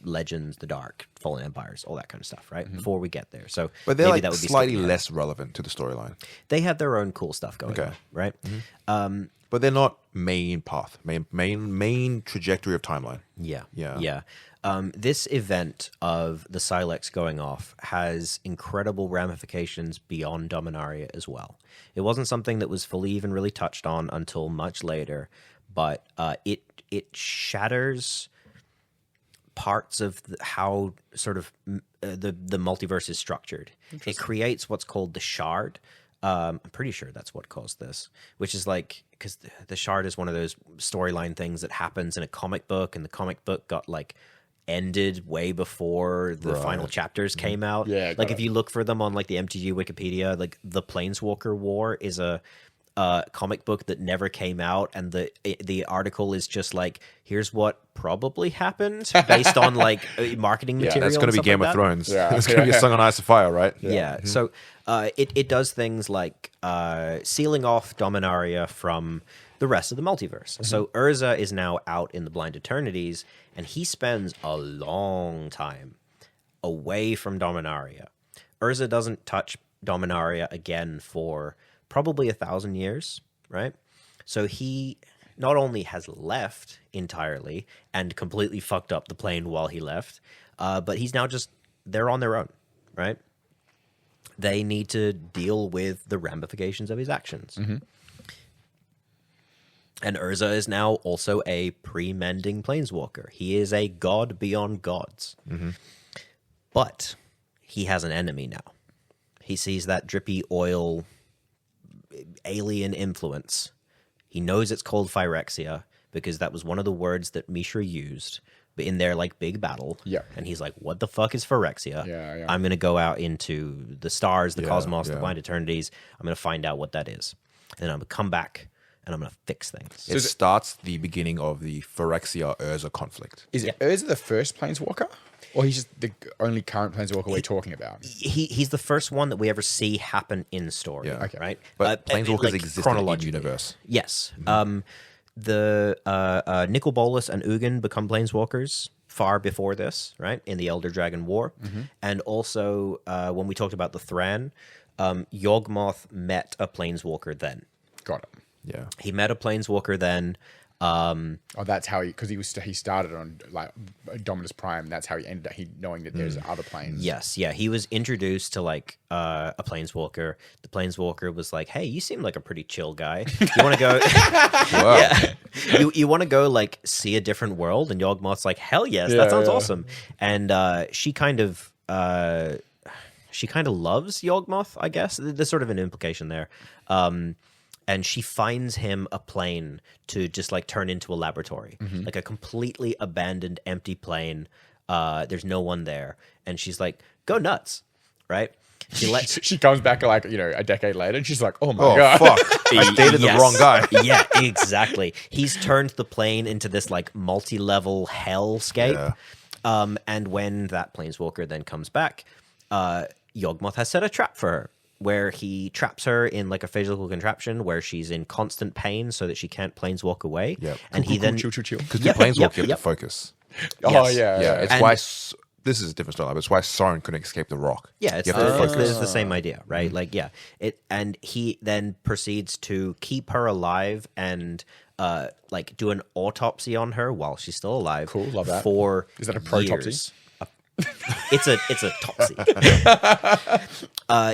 Legends, The Dark, Fallen Empires, all that kind of stuff, right? Before we get there, so But they're maybe like that would be slightly skipping ahead. less relevant to the storyline. They have their own cool stuff going on, right? But they're not main path, main trajectory of timeline. Yeah. This event of the Silex going off has incredible ramifications beyond Dominaria as well. It wasn't something that was fully even really touched on until much later, but it shatters parts of how sort of the multiverse is structured. It creates what's called the Shard. I'm pretty sure that's what caused this, which is like, because the Shard is one of those storyline things that happens in a comic book, and the comic book got like ended way before the final chapters came out. Yeah, like if you look for them on like the MTG Wikipedia, like the Planeswalker War is a comic book that never came out, and the article is just like, here's what probably happened based on like marketing material. That's going to be Game of Thrones. Yeah. It's going to be a Song on Ice and Fire, right? Yeah. So it does things like sealing off Dominaria from the rest of the multiverse. So Urza is now out in the Blind Eternities, and he spends a long time away from Dominaria. Urza doesn't touch Dominaria again for probably 1,000 years, right? So he not only has left entirely and completely fucked up the plane while he left, but he's now they're on their own, right? They need to deal with the ramifications of his actions. And Urza is now also a pre-mending planeswalker. He is a god beyond gods. But he has an enemy now. He sees that drippy oil alien influence. He knows it's called Phyrexia because that was one of the words that Mishra used in their like big battle. Yeah. And he's like, what the fuck is Phyrexia? Yeah. I'm going to go out into the stars, the cosmos, the blind eternities. I'm going to find out what that is. And then I'm going to come back and I'm going to fix things. It starts the beginning of the Phyrexia-Urza conflict. Is Urza the first planeswalker? Or he's just the only current planeswalker we're talking about? He's the first one that we ever see happen in story. Yeah. Okay. Right? But planeswalkers like, exist in each chronologically. universe. Yes. The Nicol Bolas and Ugin become planeswalkers far before this, right? In the Elder Dragon War. And also, when we talked about the Thran, Yawgmoth met a planeswalker then. Got it. Yeah. He met a planeswalker then. That's how because he started on like Dominus Prime. That's how he ended up knowing that there's other planes. Yes, yeah. He was introduced to like a planeswalker. The planeswalker was like, "Hey, you seem like a pretty chill guy. You want to go? Yeah, you want to go like see a different world?" And Yawgmoth's like, "Hell yes, that sounds awesome." And she kind of loves Yawgmoth, I guess. There's sort of an implication there. And she finds him a plane to just like turn into a laboratory, like a completely abandoned, empty plane. There's no one there, and she's like, "Go nuts!" Right? She comes back like a decade later, and she's like, "Oh my god, fuck! I dated the wrong guy." Yeah, exactly. He's turned the plane into this like multi-level hellscape. Yeah. And when that planeswalker then comes back, Yawgmoth has set a trap for her, where he traps her in like a physical contraption where she's in constant pain so that she can't planeswalk away. Yep. And he then... chill. Because the planeswalk you have to focus. Oh, Yes. yeah. It's why... This is a different story, but it's why Soren couldn't escape the rock. Yeah, it's the same idea, right? Like, yeah. And he then proceeds to keep her alive and like do an autopsy on her while she's still alive. Cool, love that. For Is that a protopsy? years. It's a topsy.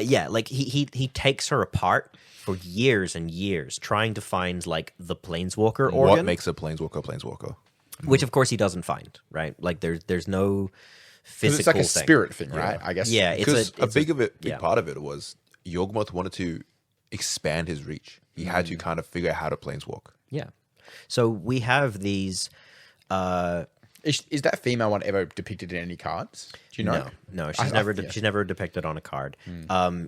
Yeah, like he takes her apart for years and years, trying to find like the planeswalker organ. What makes a planeswalker? Which of course he doesn't find, right? Like there's no physical. It's like a thing. spirit thing, right? I guess. Yeah, Because a big part of it was Yawgmoth wanted to expand his reach. He had to kind of figure out how to planeswalk. Yeah. So we have these. Is that female one ever depicted in any cards? Do you know? No, she's never depicted on a card.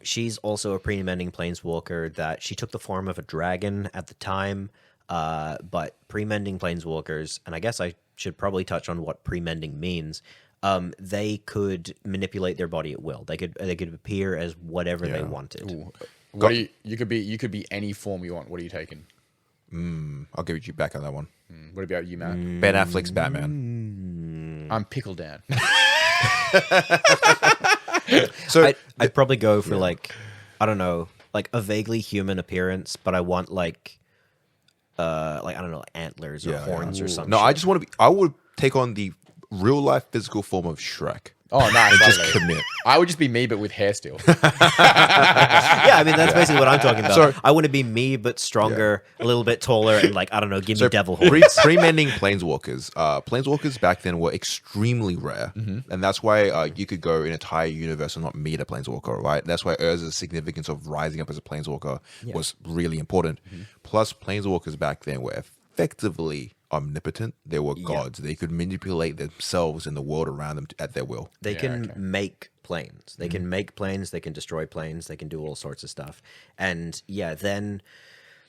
She's also a pre-mending planeswalker that she took the form of a dragon at the time. But pre-mending planeswalkers, and I guess I should probably touch on what pre-mending means. They could manipulate their body at will. They could appear as whatever they wanted. Ooh. You could be any form you want. What are you taking? I'll give you back on that one. What about you, Matt? Ben Affleck's Batman. I'm Pickle Dan. So I'd probably go for like, I don't know, like a vaguely human appearance, but I want like I don't know, like antlers or horns or something. No, I just want to be. I would take on the real life physical form of Shrek. Oh, nice. And just commit. I would just be me, but with hair still. Yeah, I mean that's basically what I'm talking about. So- I want to be me, but stronger, a little bit taller, and like I don't know, give me devil horns. Pre-mending planeswalkers. Planeswalkers back then were extremely rare, and that's why you could go an entire universe and not meet a planeswalker, right? That's why Urza's significance of rising up as a planeswalker was really important. Plus, planeswalkers back then were effectively omnipotent. They were gods. They could manipulate themselves and the world around them at their will. They can make planes. They can make planes. They can destroy planes. They can do all sorts of stuff. And then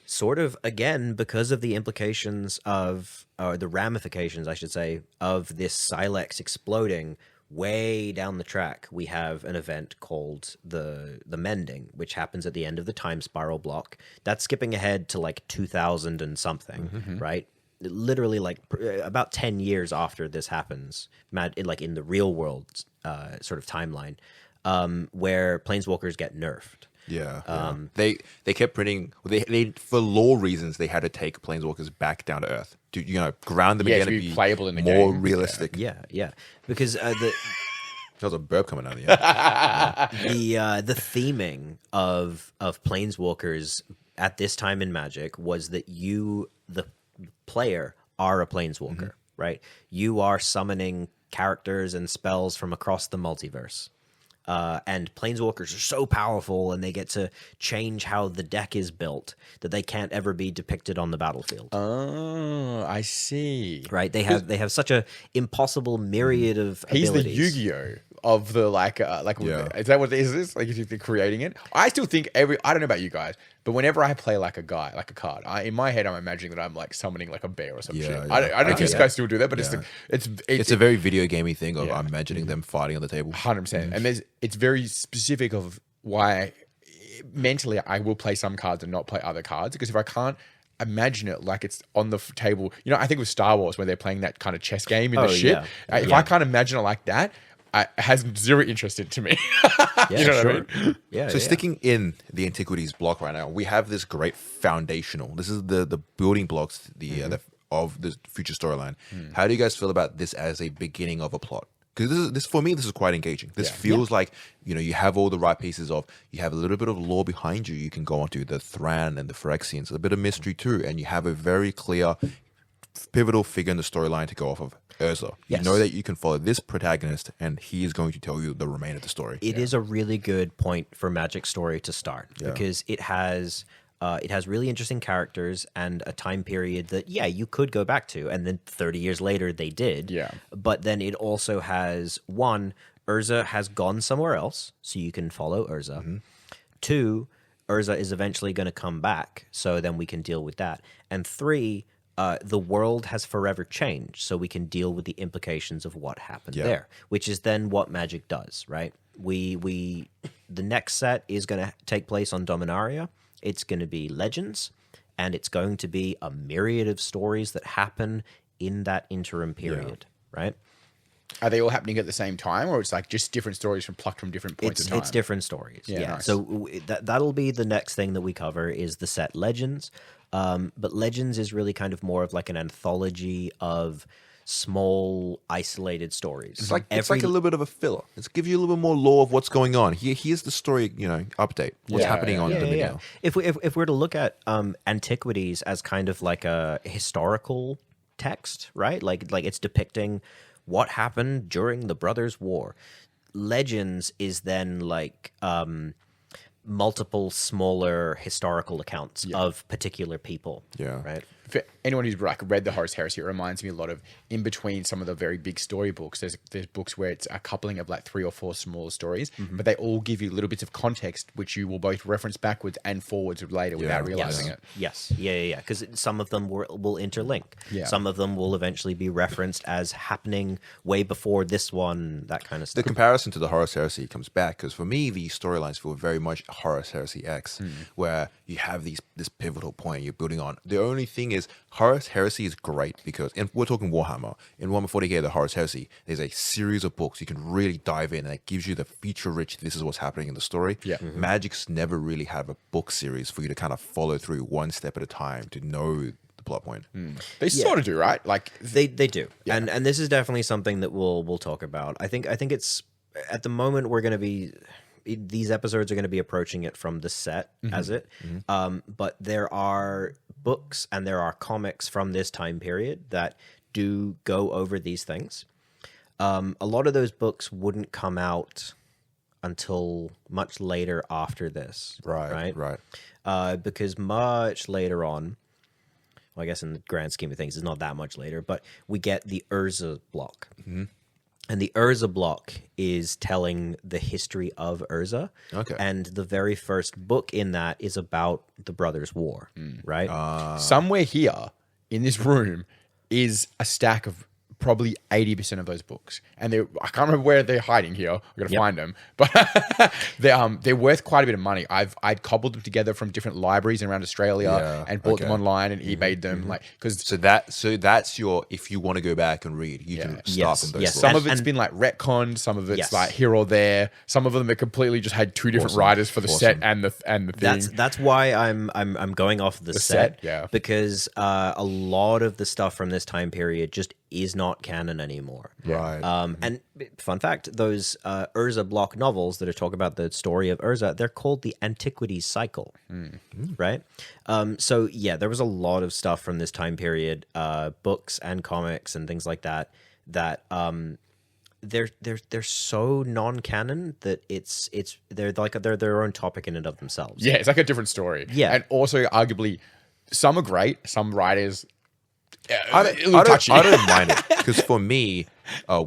sort of, again, because of the implications of, or the ramifications, I should say, of this Silex exploding, way down the track, we have an event called the Mending, which happens at the end of the time spiral block. That's skipping ahead to like 2000 and something, right? Literally like about 10 years after this happens, like in the real world sort of timeline, where planeswalkers get nerfed. They kept printing. They for lore reasons they had to take planeswalkers back down to earth to ground them again to and be playable in the more game. realistic. Yeah, because There was a burp coming out of the end. the theming of planeswalkers at this time in Magic was that you, the player, are a planeswalker, right? You are summoning characters and spells from across the multiverse. and planeswalkers are so powerful, and they get to change how the deck is built that they can't ever be depicted on the battlefield. Oh, I see. Right? They have such a impossible myriad of He's abilities. the Yu-Gi-Oh of the is that what is this? Like, if you're creating it, I still think I don't know about you guys, but whenever I play like a guy, like a card, in my head I'm imagining that I'm like summoning like a bear or some shit. Yeah. I don't know if you guys still do that, but it's a very video gamey thing of I'm imagining them fighting on the table. 100%. And it's very specific of why mentally I will play some cards and not play other cards, because if I can't imagine it like it's on the table, I think with Star Wars when they're playing that kind of chess game in the ship, if I can't imagine it like that, it has zero interest in to me. You know what I mean? Yeah. So sticking in the Antiquities block right now, we have this great foundational. This is the building blocks of the future storyline. How do you guys feel about this as a beginning of a plot? Because this for me, this is quite engaging. This feels like you have all the right pieces of. You have a little bit of lore behind you. You can go onto the Thran and the Phyrexians, a bit of mystery too, and you have a very clear, pivotal figure in the storyline to go off of. Urza. Yes. You know that you can follow this protagonist, and he is going to tell you the remainder of the story. It is a really good point for Magic story to start because it has really interesting characters and a time period that you could go back to, and then 30 years later they did. Yeah. But then it also has Urza has gone somewhere else, so you can follow Urza. Mm-hmm. 2, Urza is eventually going to come back, so then we can deal with that. And 3. The world has forever changed, so we can deal with the implications of what happened there, which is then what Magic does, right? The next set is going to take place on Dominaria. It's going to be Legends, and it's going to be a myriad of stories that happen in that interim period, right? Are they all happening at the same time, or it's like just different stories plucked from different points of time? It's different stories, Nice. So that'll be the next thing that we cover is the set Legends. But Legends is really kind of more of like an anthology of small, isolated stories. It's like a little bit of a filler. It's give you a little bit more lore of what's going on. Here's the story, update. What's happening on Dominion. If we're to look at Antiquities as kind of like a historical text, right? Like it's depicting what happened during the Brothers' War. Legends is then like multiple smaller historical accounts of particular people. Yeah. Right. For anyone who's read the Horus Heresy, it reminds me a lot of in between some of the very big story books. There's books where it's a coupling of like 3 or 4 smaller stories, but they all give you little bits of context which you will both reference backwards and forwards later without realizing it. Yes. Yeah. Because some of them will interlink. Yeah. Some of them will eventually be referenced as happening way before this one, that kind of stuff. The comparison to the Horus Heresy comes back because for me, these storylines feel very much Horus Heresy X, where you have this pivotal point you're building on. The only thing is Horus Heresy is great because, and we're talking Warhammer, in 140k, the Horus Heresy, there's a series of books you can really dive in and it gives you the feature-rich, this is what's happening in the story. Yeah. Magic's never really had a book series for you to kind of follow through one step at a time to know the plot point. They sort of do, right? Like they do. Yeah. And this is definitely something that we'll talk about. I think it's, at the moment, we're going to be... These episodes are going to be approaching it from the set as it. But there are books and there are comics from this time period that do go over these things. A lot of those books wouldn't come out until much later after this. Right. Because much later on, well, I guess in the grand scheme of things, it's not that much later, but we get the Urza block. And the Urza block is telling the history of Urza. Okay. And the very first book in that is about the Brothers' War, right? somewhere here in this room is a stack of probably 80% of those books, and I can't remember where they're hiding here. I'm gonna find them, but they're worth quite a bit of money. I'd cobbled them together from different libraries around Australia and bought them online and eBayed them, so that's your, if you want to go back and read, you can start from those books. Some of it's been like retconned, some of it's like here or there. Some of them are completely just had 2 different writers for the set and the thing. That's why I'm going off the set, because a lot of the stuff from this time period just is not canon anymore. Right. And fun fact, those Urza block novels that are talking about the story of Urza, they're called the Antiquities cycle, right? So yeah, there was a lot of stuff from this time period, books and comics and things like that they're so non-canon that they're their own topic in and of themselves. Yeah, it's like a different story. Yeah. And also arguably some are great, some writers I don't mind it because for me,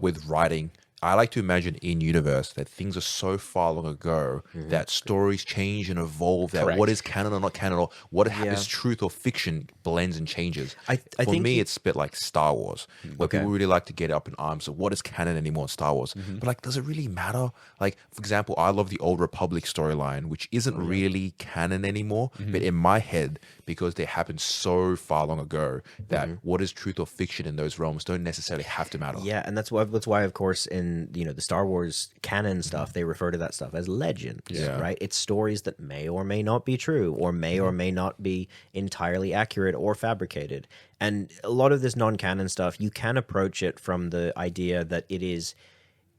with writing, I like to imagine in universe that things are so far long ago that stories change and evolve. That what is canon or not canon, or what is truth or fiction blends and changes. For think me, it's a bit like Star Wars, where people really like to get up in arms of what is canon anymore in Star Wars. But like, does it really matter? Like, for example, I love the Old Republic storyline, which isn't really canon anymore, but in my head, because they happened so far long ago, that what is truth or fiction in those realms don't necessarily have to matter. Yeah, and that's why, of course, in the Star Wars canon stuff, they refer to that stuff as legends, right? It's stories that may or may not be true, or may or may not be entirely accurate or fabricated. And a lot of this non-canon stuff, you can approach it from the idea that it is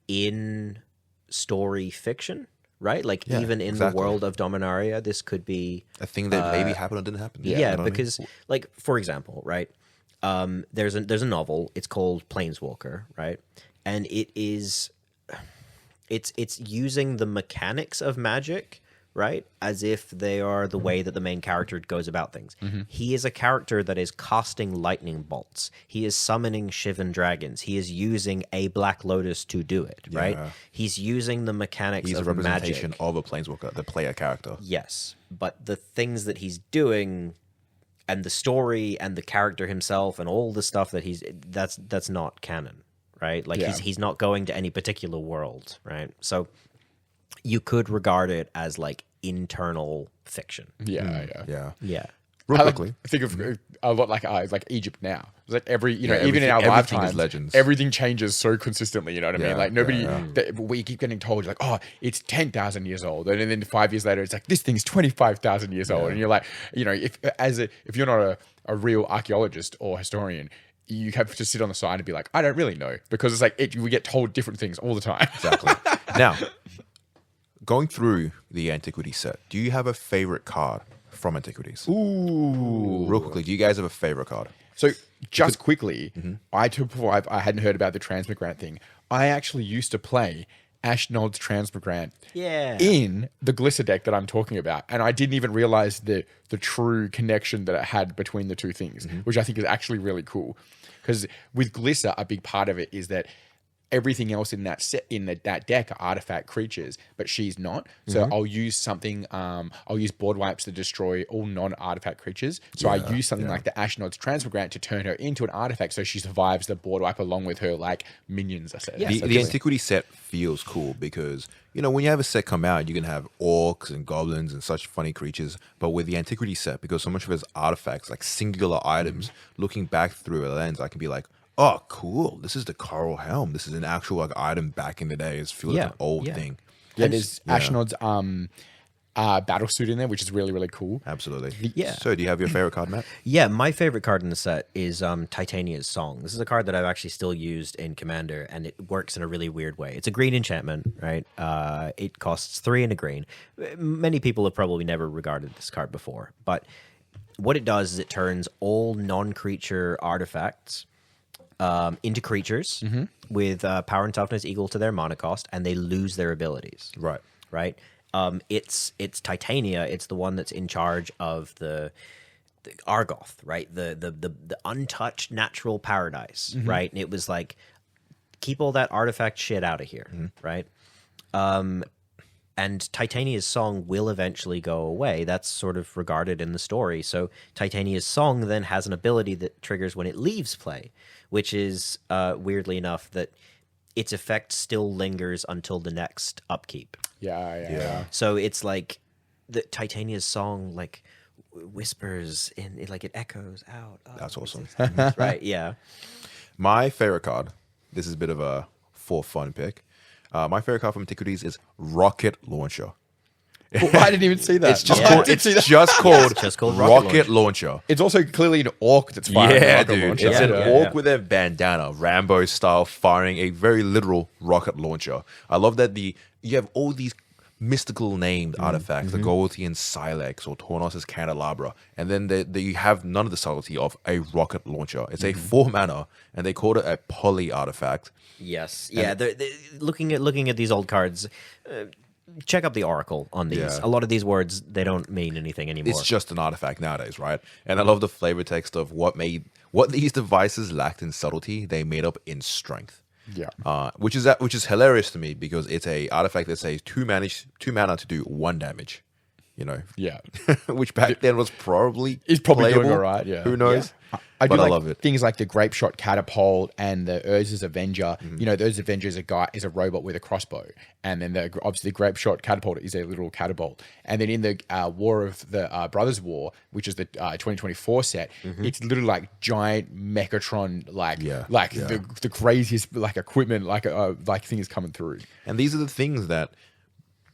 in story fiction, right? Like even in the world of Dominaria, this could be a thing that maybe happened or didn't happen. Yeah, because like, for example, right? There's a novel. It's called Planeswalker, right? And it's using the mechanics of magic, right, as if they are the way that the main character goes about things. He is a character that is casting lightning bolts. He is summoning Shivan dragons. He is using a Black Lotus to do it, right? He's using the mechanics of magic. He's a representation of a Planeswalker, the player character. Yes, but the things that he's doing, and the story, and the character himself, and all the stuff that that's not canon. Right, like he's not going to any particular world, right? So you could regard it as like internal fiction. Yeah. Real quickly, think of a lot like Egypt now. It's like even in our lifetimes, legends. Everything changes so consistently. You know what I mean? Like nobody, we keep getting told like, oh, it's 10,000 years old, and then 5 years later, it's like this thing's 25,000 years old, and you're like, if you're not a real archaeologist or historian, you have to sit on the side and be like, I don't really know, because it's like we get told different things all the time. Exactly. Now, going through the Antiquities set, do you have a favorite card from Antiquities? Ooh. Real quickly, do you guys have a favorite card? So just quickly, I hadn't heard about the Transmigrant thing. I actually used to play Ashnod's Transmigrant in the Glissa deck that I'm talking about. And I didn't even realize the true connection that it had between the two things, which I think is actually really cool. Because with Glissa, a big part of it is that everything else in that set that deck are artifact creatures, but she's not. So I'll use something. I'll use board wipes to destroy all non-artifact creatures. So I use something like the Ashnod's Transmigrant to turn her into an artifact, so she survives the board wipe along with her like minions. I said the Antiquity set feels cool because when you have a set come out, you can have orcs and goblins and such funny creatures. But with the Antiquity set, because so much of it is artifacts, like singular items, looking back through a lens, I can be like, oh, cool. This is the Coral Helm. This is an actual like item back in the day. It feels like an old thing. Yeah, there's Ashnod's battle suit in there, which is really, really cool. Absolutely. Yeah. So do you have your favorite card, Matt? Yeah, my favorite card in the set is Titania's Song. This is a card that I've actually still used in Commander, and it works in a really weird way. It's a green enchantment, right? It costs 3 and a green. Many people have probably never regarded this card before, but what it does is it turns all non-creature artifacts into creatures with power and toughness equal to their mana cost, and they lose their abilities. Right. It's Titania. It's the one that's in charge of the Argoth, right? The untouched natural paradise, right? And it was like, keep all that artifact shit out of here, right? And Titania's Song will eventually go away. That's sort of regarded in the story. So Titania's Song then has an ability that triggers when it leaves play, which is, weirdly enough, that its effect still lingers until the next upkeep. Yeah. So it's like the Titania's Song, like, whispers in, like, it echoes out. Oh, that's awesome. Right, yeah. My favorite card, this is a bit of a for fun pick. My favorite card from Antiquities is Rocket Launcher. I didn't even see that. It's just called Rocket Launcher. It's also clearly an orc that's firing a rocket launcher. It's an orc with a bandana, Rambo style, firing a very literal rocket launcher. I love that you have all these mystical named artifacts, the Golothian Silex or Tornos' Candelabra, and then you have none of the subtlety of a rocket launcher. It's a 4 mana, and they called it a poly artifact. Yes, yeah. They're looking at these old cards. Check up the Oracle on these. Yeah. A lot of these words, they don't mean anything anymore. It's just an artifact nowadays, right? And I love the flavor text of what these devices lacked in subtlety, they made up in strength. Yeah. Which is hilarious to me because it's a artifact that says 2 mana to do 1 damage. You know. Yeah. Which back then was probably probably playable. doing all right. Yeah. Who knows? Yeah. I love it. Things like the Grape Shot Catapult and the Urza's Avenger. You know, those Avengers is a robot with a crossbow, and then obviously the Grape Shot Catapult is a little catapult. And then in the War of the Brothers War, which is the 2024 set, it's literally like giant Mechatron, the craziest like equipment, like things coming through. And these are the things that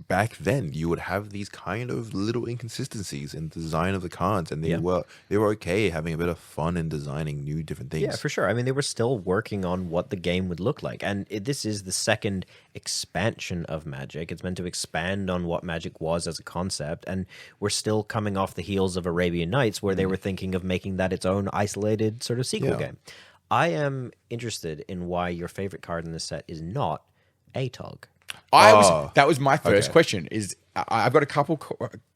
back then you would have these kind of little inconsistencies in the design of the cards, and they were okay having a bit of fun in designing new different things. Yeah, for sure. I mean, they were still working on what the game would look like, and this is the second expansion of Magic. It's meant to expand on what Magic was as a concept, and we're still coming off the heels of Arabian Nights, where they were thinking of making that its own isolated sort of sequel game. I am interested in why your favorite card in this set is not Atog. That was my first question. Is I've got a couple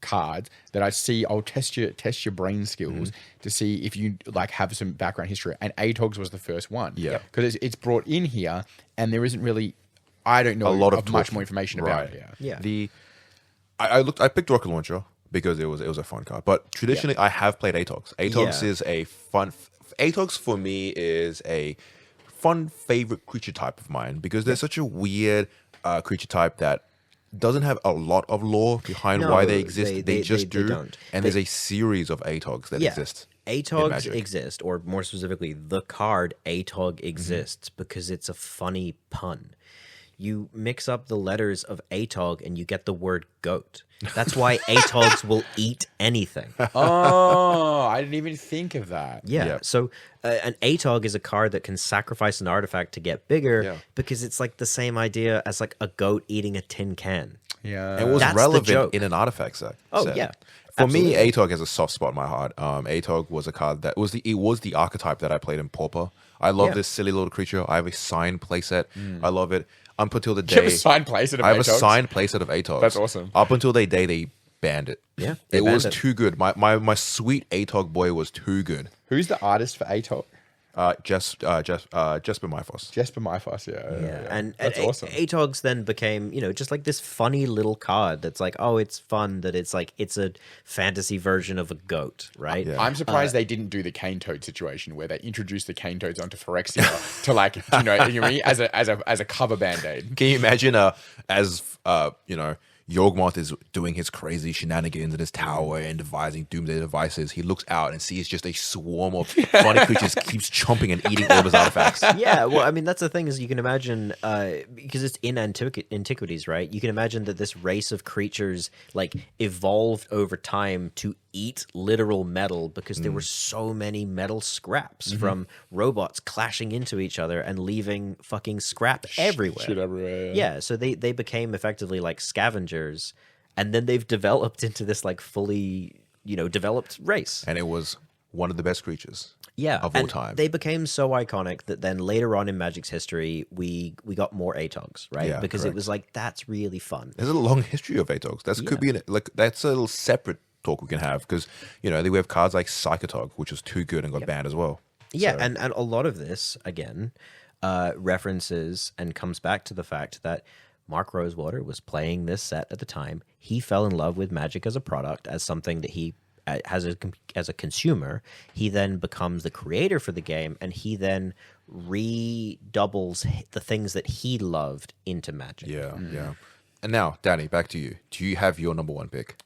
cards that I see. I'll test your brain skills to see if you like have some background history. And Atogs was the first one. Yeah, because it's brought in here, and there isn't really. I don't know a lot of much more information about it. Yeah. I picked Rocket Launcher because it was a fun card. But traditionally, I have played Atogs. Atogs is a fun. Atogs for me is a fun favorite creature type of mine because they're such a weird creature type that doesn't have a lot of lore behind why they exist. They just do. Don't. And there's a series of Atogs that exist. Atogs exist, or more specifically, the card Atog exists because it's a funny pun. You mix up the letters of Atog and you get the word goat. That's why Atogs will eat anything. Oh, I didn't even think of that. Yeah. So an Atog is a card that can sacrifice an artifact to get bigger because it's like the same idea as like a goat eating a tin can. Yeah. It was relevant in an artifact set. Yeah. For me, Atog has a soft spot in my heart. Atog was a card that was the archetype that I played in Pauper. I love this silly little creature. I have a signed playset. I love it. Up until the day, You have a signed playset of Atogs? I have a signed playset of Atogs. That's awesome. Up until the day they banned it. Yeah, it was too good. My sweet Atog boy was too good. Who's the artist for Atog? Jasper Myfos. Jasper Myfos, yeah. And that's awesome. Atogs then became, just like this funny little card that's like, oh, it's fun that it's like it's a fantasy version of a goat, right? Yeah. I'm surprised they didn't do the cane toad situation where they introduced the cane toads onto Phyrexia to like, you know what I mean? As a cover band-aid. Can you imagine Yawgmoth is doing his crazy shenanigans in his tower and devising doomsday devices. He looks out and sees just a swarm of funny creatures keeps chomping and eating all of his artifacts. Yeah, well, I mean, that's the thing is you can imagine, because it's in Antiquities, right? You can imagine that this race of creatures like evolved over time to eat literal metal because there were so many metal scraps from robots clashing into each other and leaving fucking scrap everywhere. Shit everywhere. Yeah, so they became effectively like scavengers, and then they've developed into this like fully, developed race. And it was one of the best creatures of all time. They became so iconic that then later on in Magic's history, we got more Atogs, right? Yeah, because correct. it was like, that's really fun. There's a long history of Atogs. Could be that's a little separate talk we can have because we have cards like Psychotog, which was too good and got banned as well. Yeah, and a lot of this again references and comes back to the fact that Mark Rosewater was playing this set at the time. He fell in love with Magic as a product, as something that he as a consumer. He then becomes the creator for the game, and he then redoubles the things that he loved into Magic. Yeah, yeah. And now, Danny, back to you. Do you have your number one pick?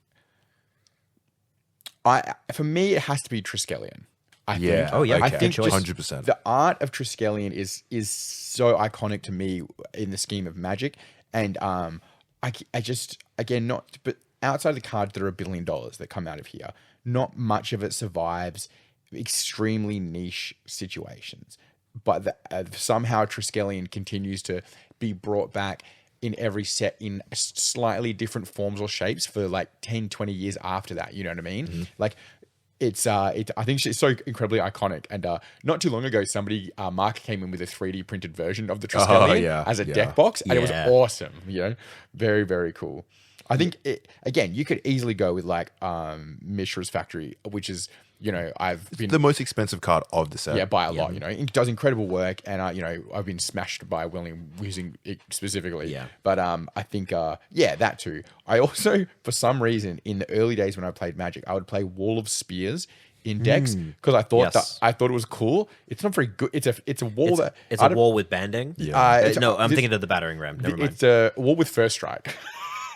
For me, it has to be Triskelion. I think. Oh yeah, I think 100%. The art of Triskelion is so iconic to me in the scheme of Magic, and I just again but outside the cards that are $1 billion that come out of here, not much of it survives extremely niche situations. But somehow Triskelion continues to be brought back in every set in slightly different forms or shapes for like 10, 20 years after that. You know what I mean? Like, I think it's so incredibly iconic. And not too long ago, Mark came in with a 3D printed version of the Triskelion as a deck box, and it was awesome. You know, very, very cool. I think again, you could easily go with like Mishra's Factory, which is, you know, I've been the most expensive card of the set. Yeah, by a lot. You know, it does incredible work, and you know, I've been smashed by William using it specifically. Yeah, but I think that too. I also, for some reason, in the early days when I played Magic, I would play Wall of Spears in decks because I thought it was cool. It's not very good. It's a wall it's a wall with banding. Yeah. No, I'm thinking of the battering ram. Never mind. It's a wall with first strike.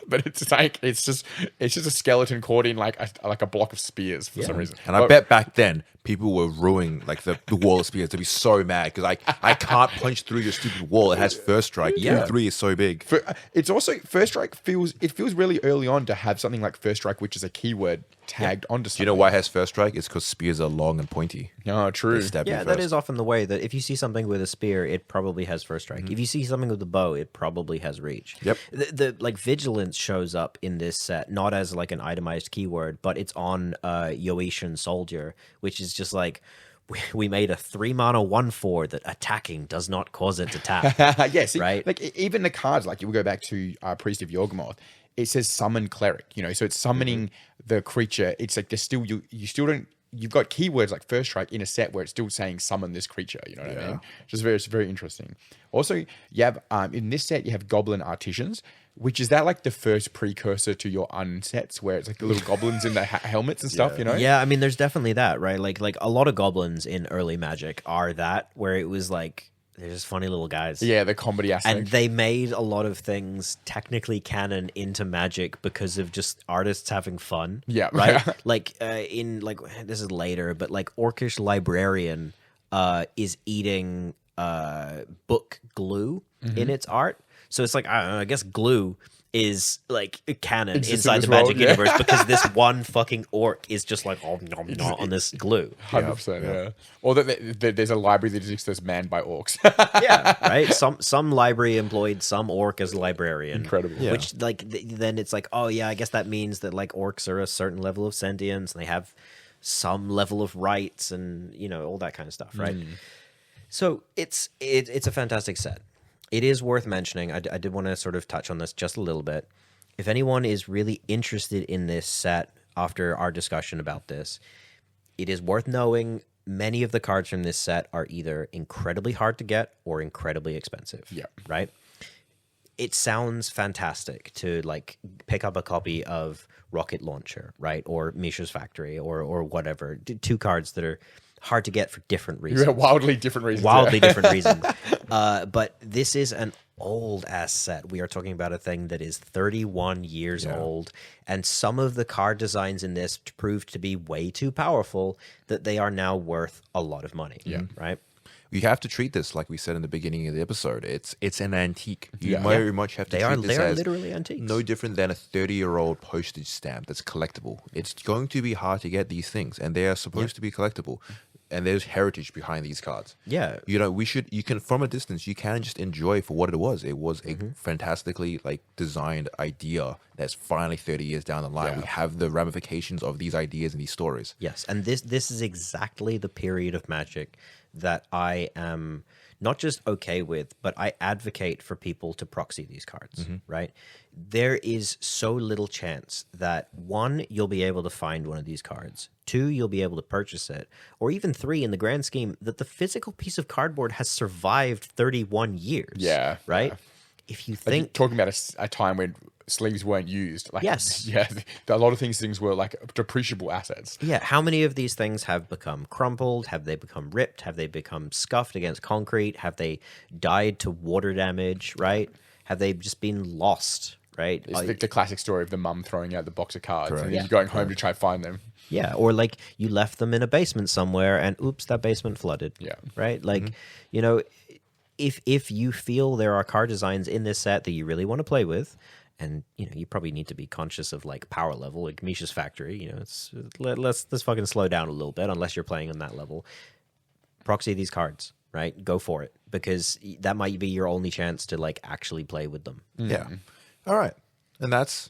But it's just a skeleton caught in like a block of spears for some reason. And I bet back then people were ruining like the wall of spears to be so mad because I can't punch through your stupid wall. It has first strike. 2/3 is so big. It's also first strike feels really early on to have something like first strike, which is a keyword tagged onto something. Do you know why it has first strike? It's because spears are long and pointy. No, true. Yeah, that is often the way that if you see something with a spear, it probably has first strike. If you see something with a bow, it probably has reach. Yep. The like vigilance shows up in this set not as like an itemized keyword, but it's on Yoetian Soldier, which is just like we made a 3-mana 1/4 that attacking does not cause it to tap. Yes, right. Like even the cards, like you will go back to Priest of Yawgmoth. It says summon cleric, you know, so it's summoning the creature. It's like there's still you still don't. You've got keywords like first strike in a set where it's still saying summon this creature. You know what I mean? It's very interesting. Also, you have in this set you have Goblin Artisans, which is that like the first precursor to your unsets where it's like the little goblins in the helmets and stuff. You know? Yeah, I mean, there's definitely that, right? Like a lot of goblins in early Magic are that where it was like. They're just funny little guys. Yeah, the comedy aspect. And they made a lot of things technically canon into Magic because of just artists having fun. Yeah. Right? Like, this is later, but like Orcish Librarian is eating book glue in its art. So it's like, I don't know, I guess glue is like canon inside the Magic universe because this one fucking orc is just like on this glue. 100%, yeah. Or that there's a library that exists that's manned by orcs. Yeah, right. Some library employed some orc as a librarian. Incredible. Yeah. Which like then it's like, oh yeah, I guess that means that like orcs are a certain level of sentience and they have some level of rights and you know all that kind of stuff, right? So it's a fantastic set. It is worth mentioning, I did want to sort of touch on this just a little bit. If anyone is really interested in this set after our discussion about this, it is worth knowing many of the cards from this set are either incredibly hard to get or incredibly expensive. Yeah. Right? It sounds fantastic to like pick up a copy of Rocket Launcher, right? Or Mishra's Factory or whatever. 2 cards that are hard to get for different reasons. Yeah, wildly different reasons. Different reasons. But this is an old ass set. We are talking about a thing that is 31 years old, and some of the card designs in this proved to be way too powerful that they are now worth a lot of money. Yeah. Right? You have to treat this like we said in the beginning of the episode. It's an antique. You very much have to treat this as literally antiques. No different than a 30-year-old postage stamp that's collectible. It's going to be hard to get these things, and they are supposed to be collectible. And there's heritage behind these cards. Yeah. You know, you can, from a distance, you can just enjoy for what it was. It was a fantastically, like, designed idea that's finally 30 years down the line. We have the ramifications of these ideas and these stories. Yes, and this is exactly the period of Magic that I am not just okay with, but I advocate for people to proxy these cards, right? There is so little chance that 1, you'll be able to find one of these cards, 2, you'll be able to purchase it, or even 3, in the grand scheme, that the physical piece of cardboard has survived 31 years. Yeah. Right? If you think... Like talking about a time when sleeves weren't used. Like, yes. Yeah, a lot of things were like depreciable assets. Yeah, how many of these things have become crumpled? Have they become ripped? Have they become scuffed against concrete? Have they died to water damage, right? Have they just been lost, right? It's the classic story of the mum throwing out the box of cards and then you're going home to try and find them. Yeah, or like you left them in a basement somewhere and oops, that basement flooded. Yeah. Right? Like, you know, if you feel there are card designs in this set that you really want to play with, and you know you probably need to be conscious of like power level, like Mishra's Factory. You know, let's fucking slow down a little bit unless you're playing on that level. Proxy these cards, right? Go for it. because that might be your only chance to like actually play with them. Yeah. All right. And that's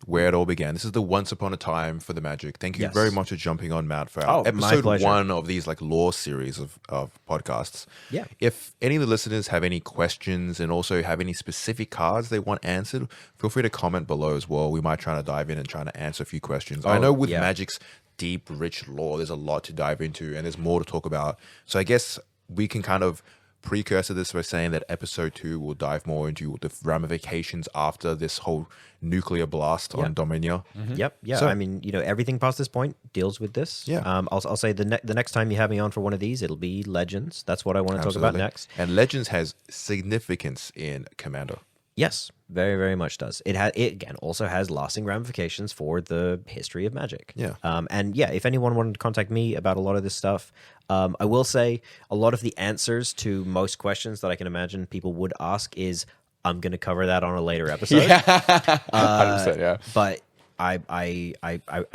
where it all began. This is the once upon a time for the Magic. Thank you very much for jumping on, Matt, for our episode 1 of these like lore series of podcasts. Yeah. If any of the listeners have any questions and also have any specific cards they want answered, feel free to comment below as well. We might try to dive in and try to answer a few questions. I know with Magic's deep, rich lore, there's a lot to dive into and there's more to talk about. So I guess we can kind of precursor this by saying that episode 2 will dive more into the ramifications after this whole nuclear blast on Dominia. Yep. Yeah. So, I mean, everything past this point deals with this. Yeah. I'll say the next time you have me on for one of these, it'll be Legends. That's what I want to talk about next. And Legends has significance in Commander. Yes, very, very much does. It again also has lasting ramifications for the history of Magic. Yeah. And yeah, if anyone wanted to contact me about a lot of this stuff, I will say a lot of the answers to most questions that I can imagine people would ask is I'm going to cover that on a later episode. 100%, yeah. But I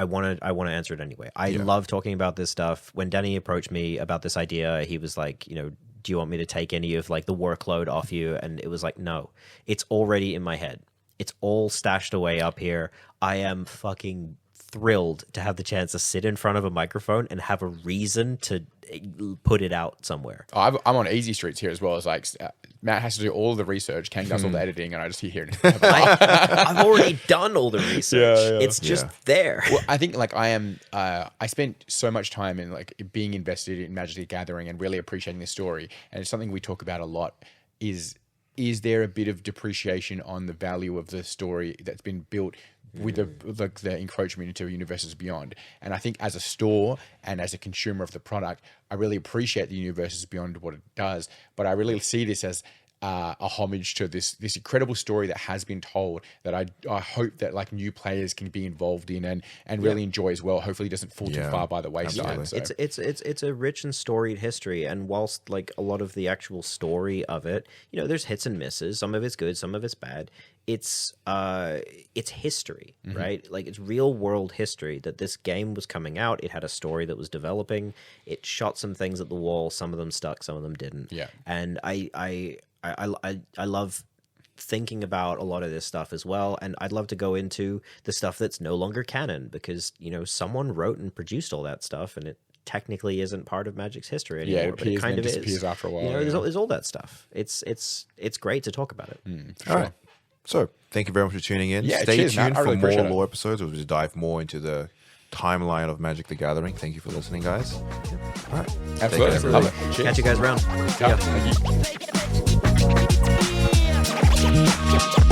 want to answer it anyway. I love talking about this stuff. When Danny approached me about this idea, he was like, do you want me to take any of like the workload off you? And it was like, no, it's already in my head. It's all stashed away up here. I am fucking thrilled to have the chance to sit in front of a microphone and have a reason to put it out somewhere. I'm on easy streets here as well. It's like Matt has to do all the research, Kang does all the editing, and I just hear it. I've already done all the research. It's just there. Well, I think like I spent so much time in like being invested in Magic the Gathering and really appreciating the story. And it's something we talk about a lot is there a bit of depreciation on the value of the story that's been built with the encroachment into Universes Beyond? And I think as a store and as a consumer of the product, I really appreciate the Universes Beyond what it does, but I really see this as a homage to this incredible story that has been told that I hope that like new players can be involved in and really enjoy as well. Hopefully it doesn't fall too far by the wayside. So. It's a rich and storied history, and whilst like a lot of the actual story of it, there's hits and misses. Some of it's good, some of it's bad. It's history, right? Like it's real world history that this game was coming out. It had a story that was developing. It shot some things at the wall. Some of them stuck, some of them didn't. Yeah. And I love thinking about a lot of this stuff as well, and I'd love to go into the stuff that's no longer canon because someone wrote and produced all that stuff, and it technically isn't part of Magic's history anymore. Yeah, but it kind of disappears is after a while. There's all that stuff. It's great to talk about it. All right. So thank you very much for tuning in. Yeah, Stay cheers, tuned Matt. I really for more appreciate lore episodes. We'll just dive more into the timeline of Magic the Gathering. Thank you for listening, guys. All right. Absolutely. Love it. Cheers. Catch you guys around. Yeah. Thank you.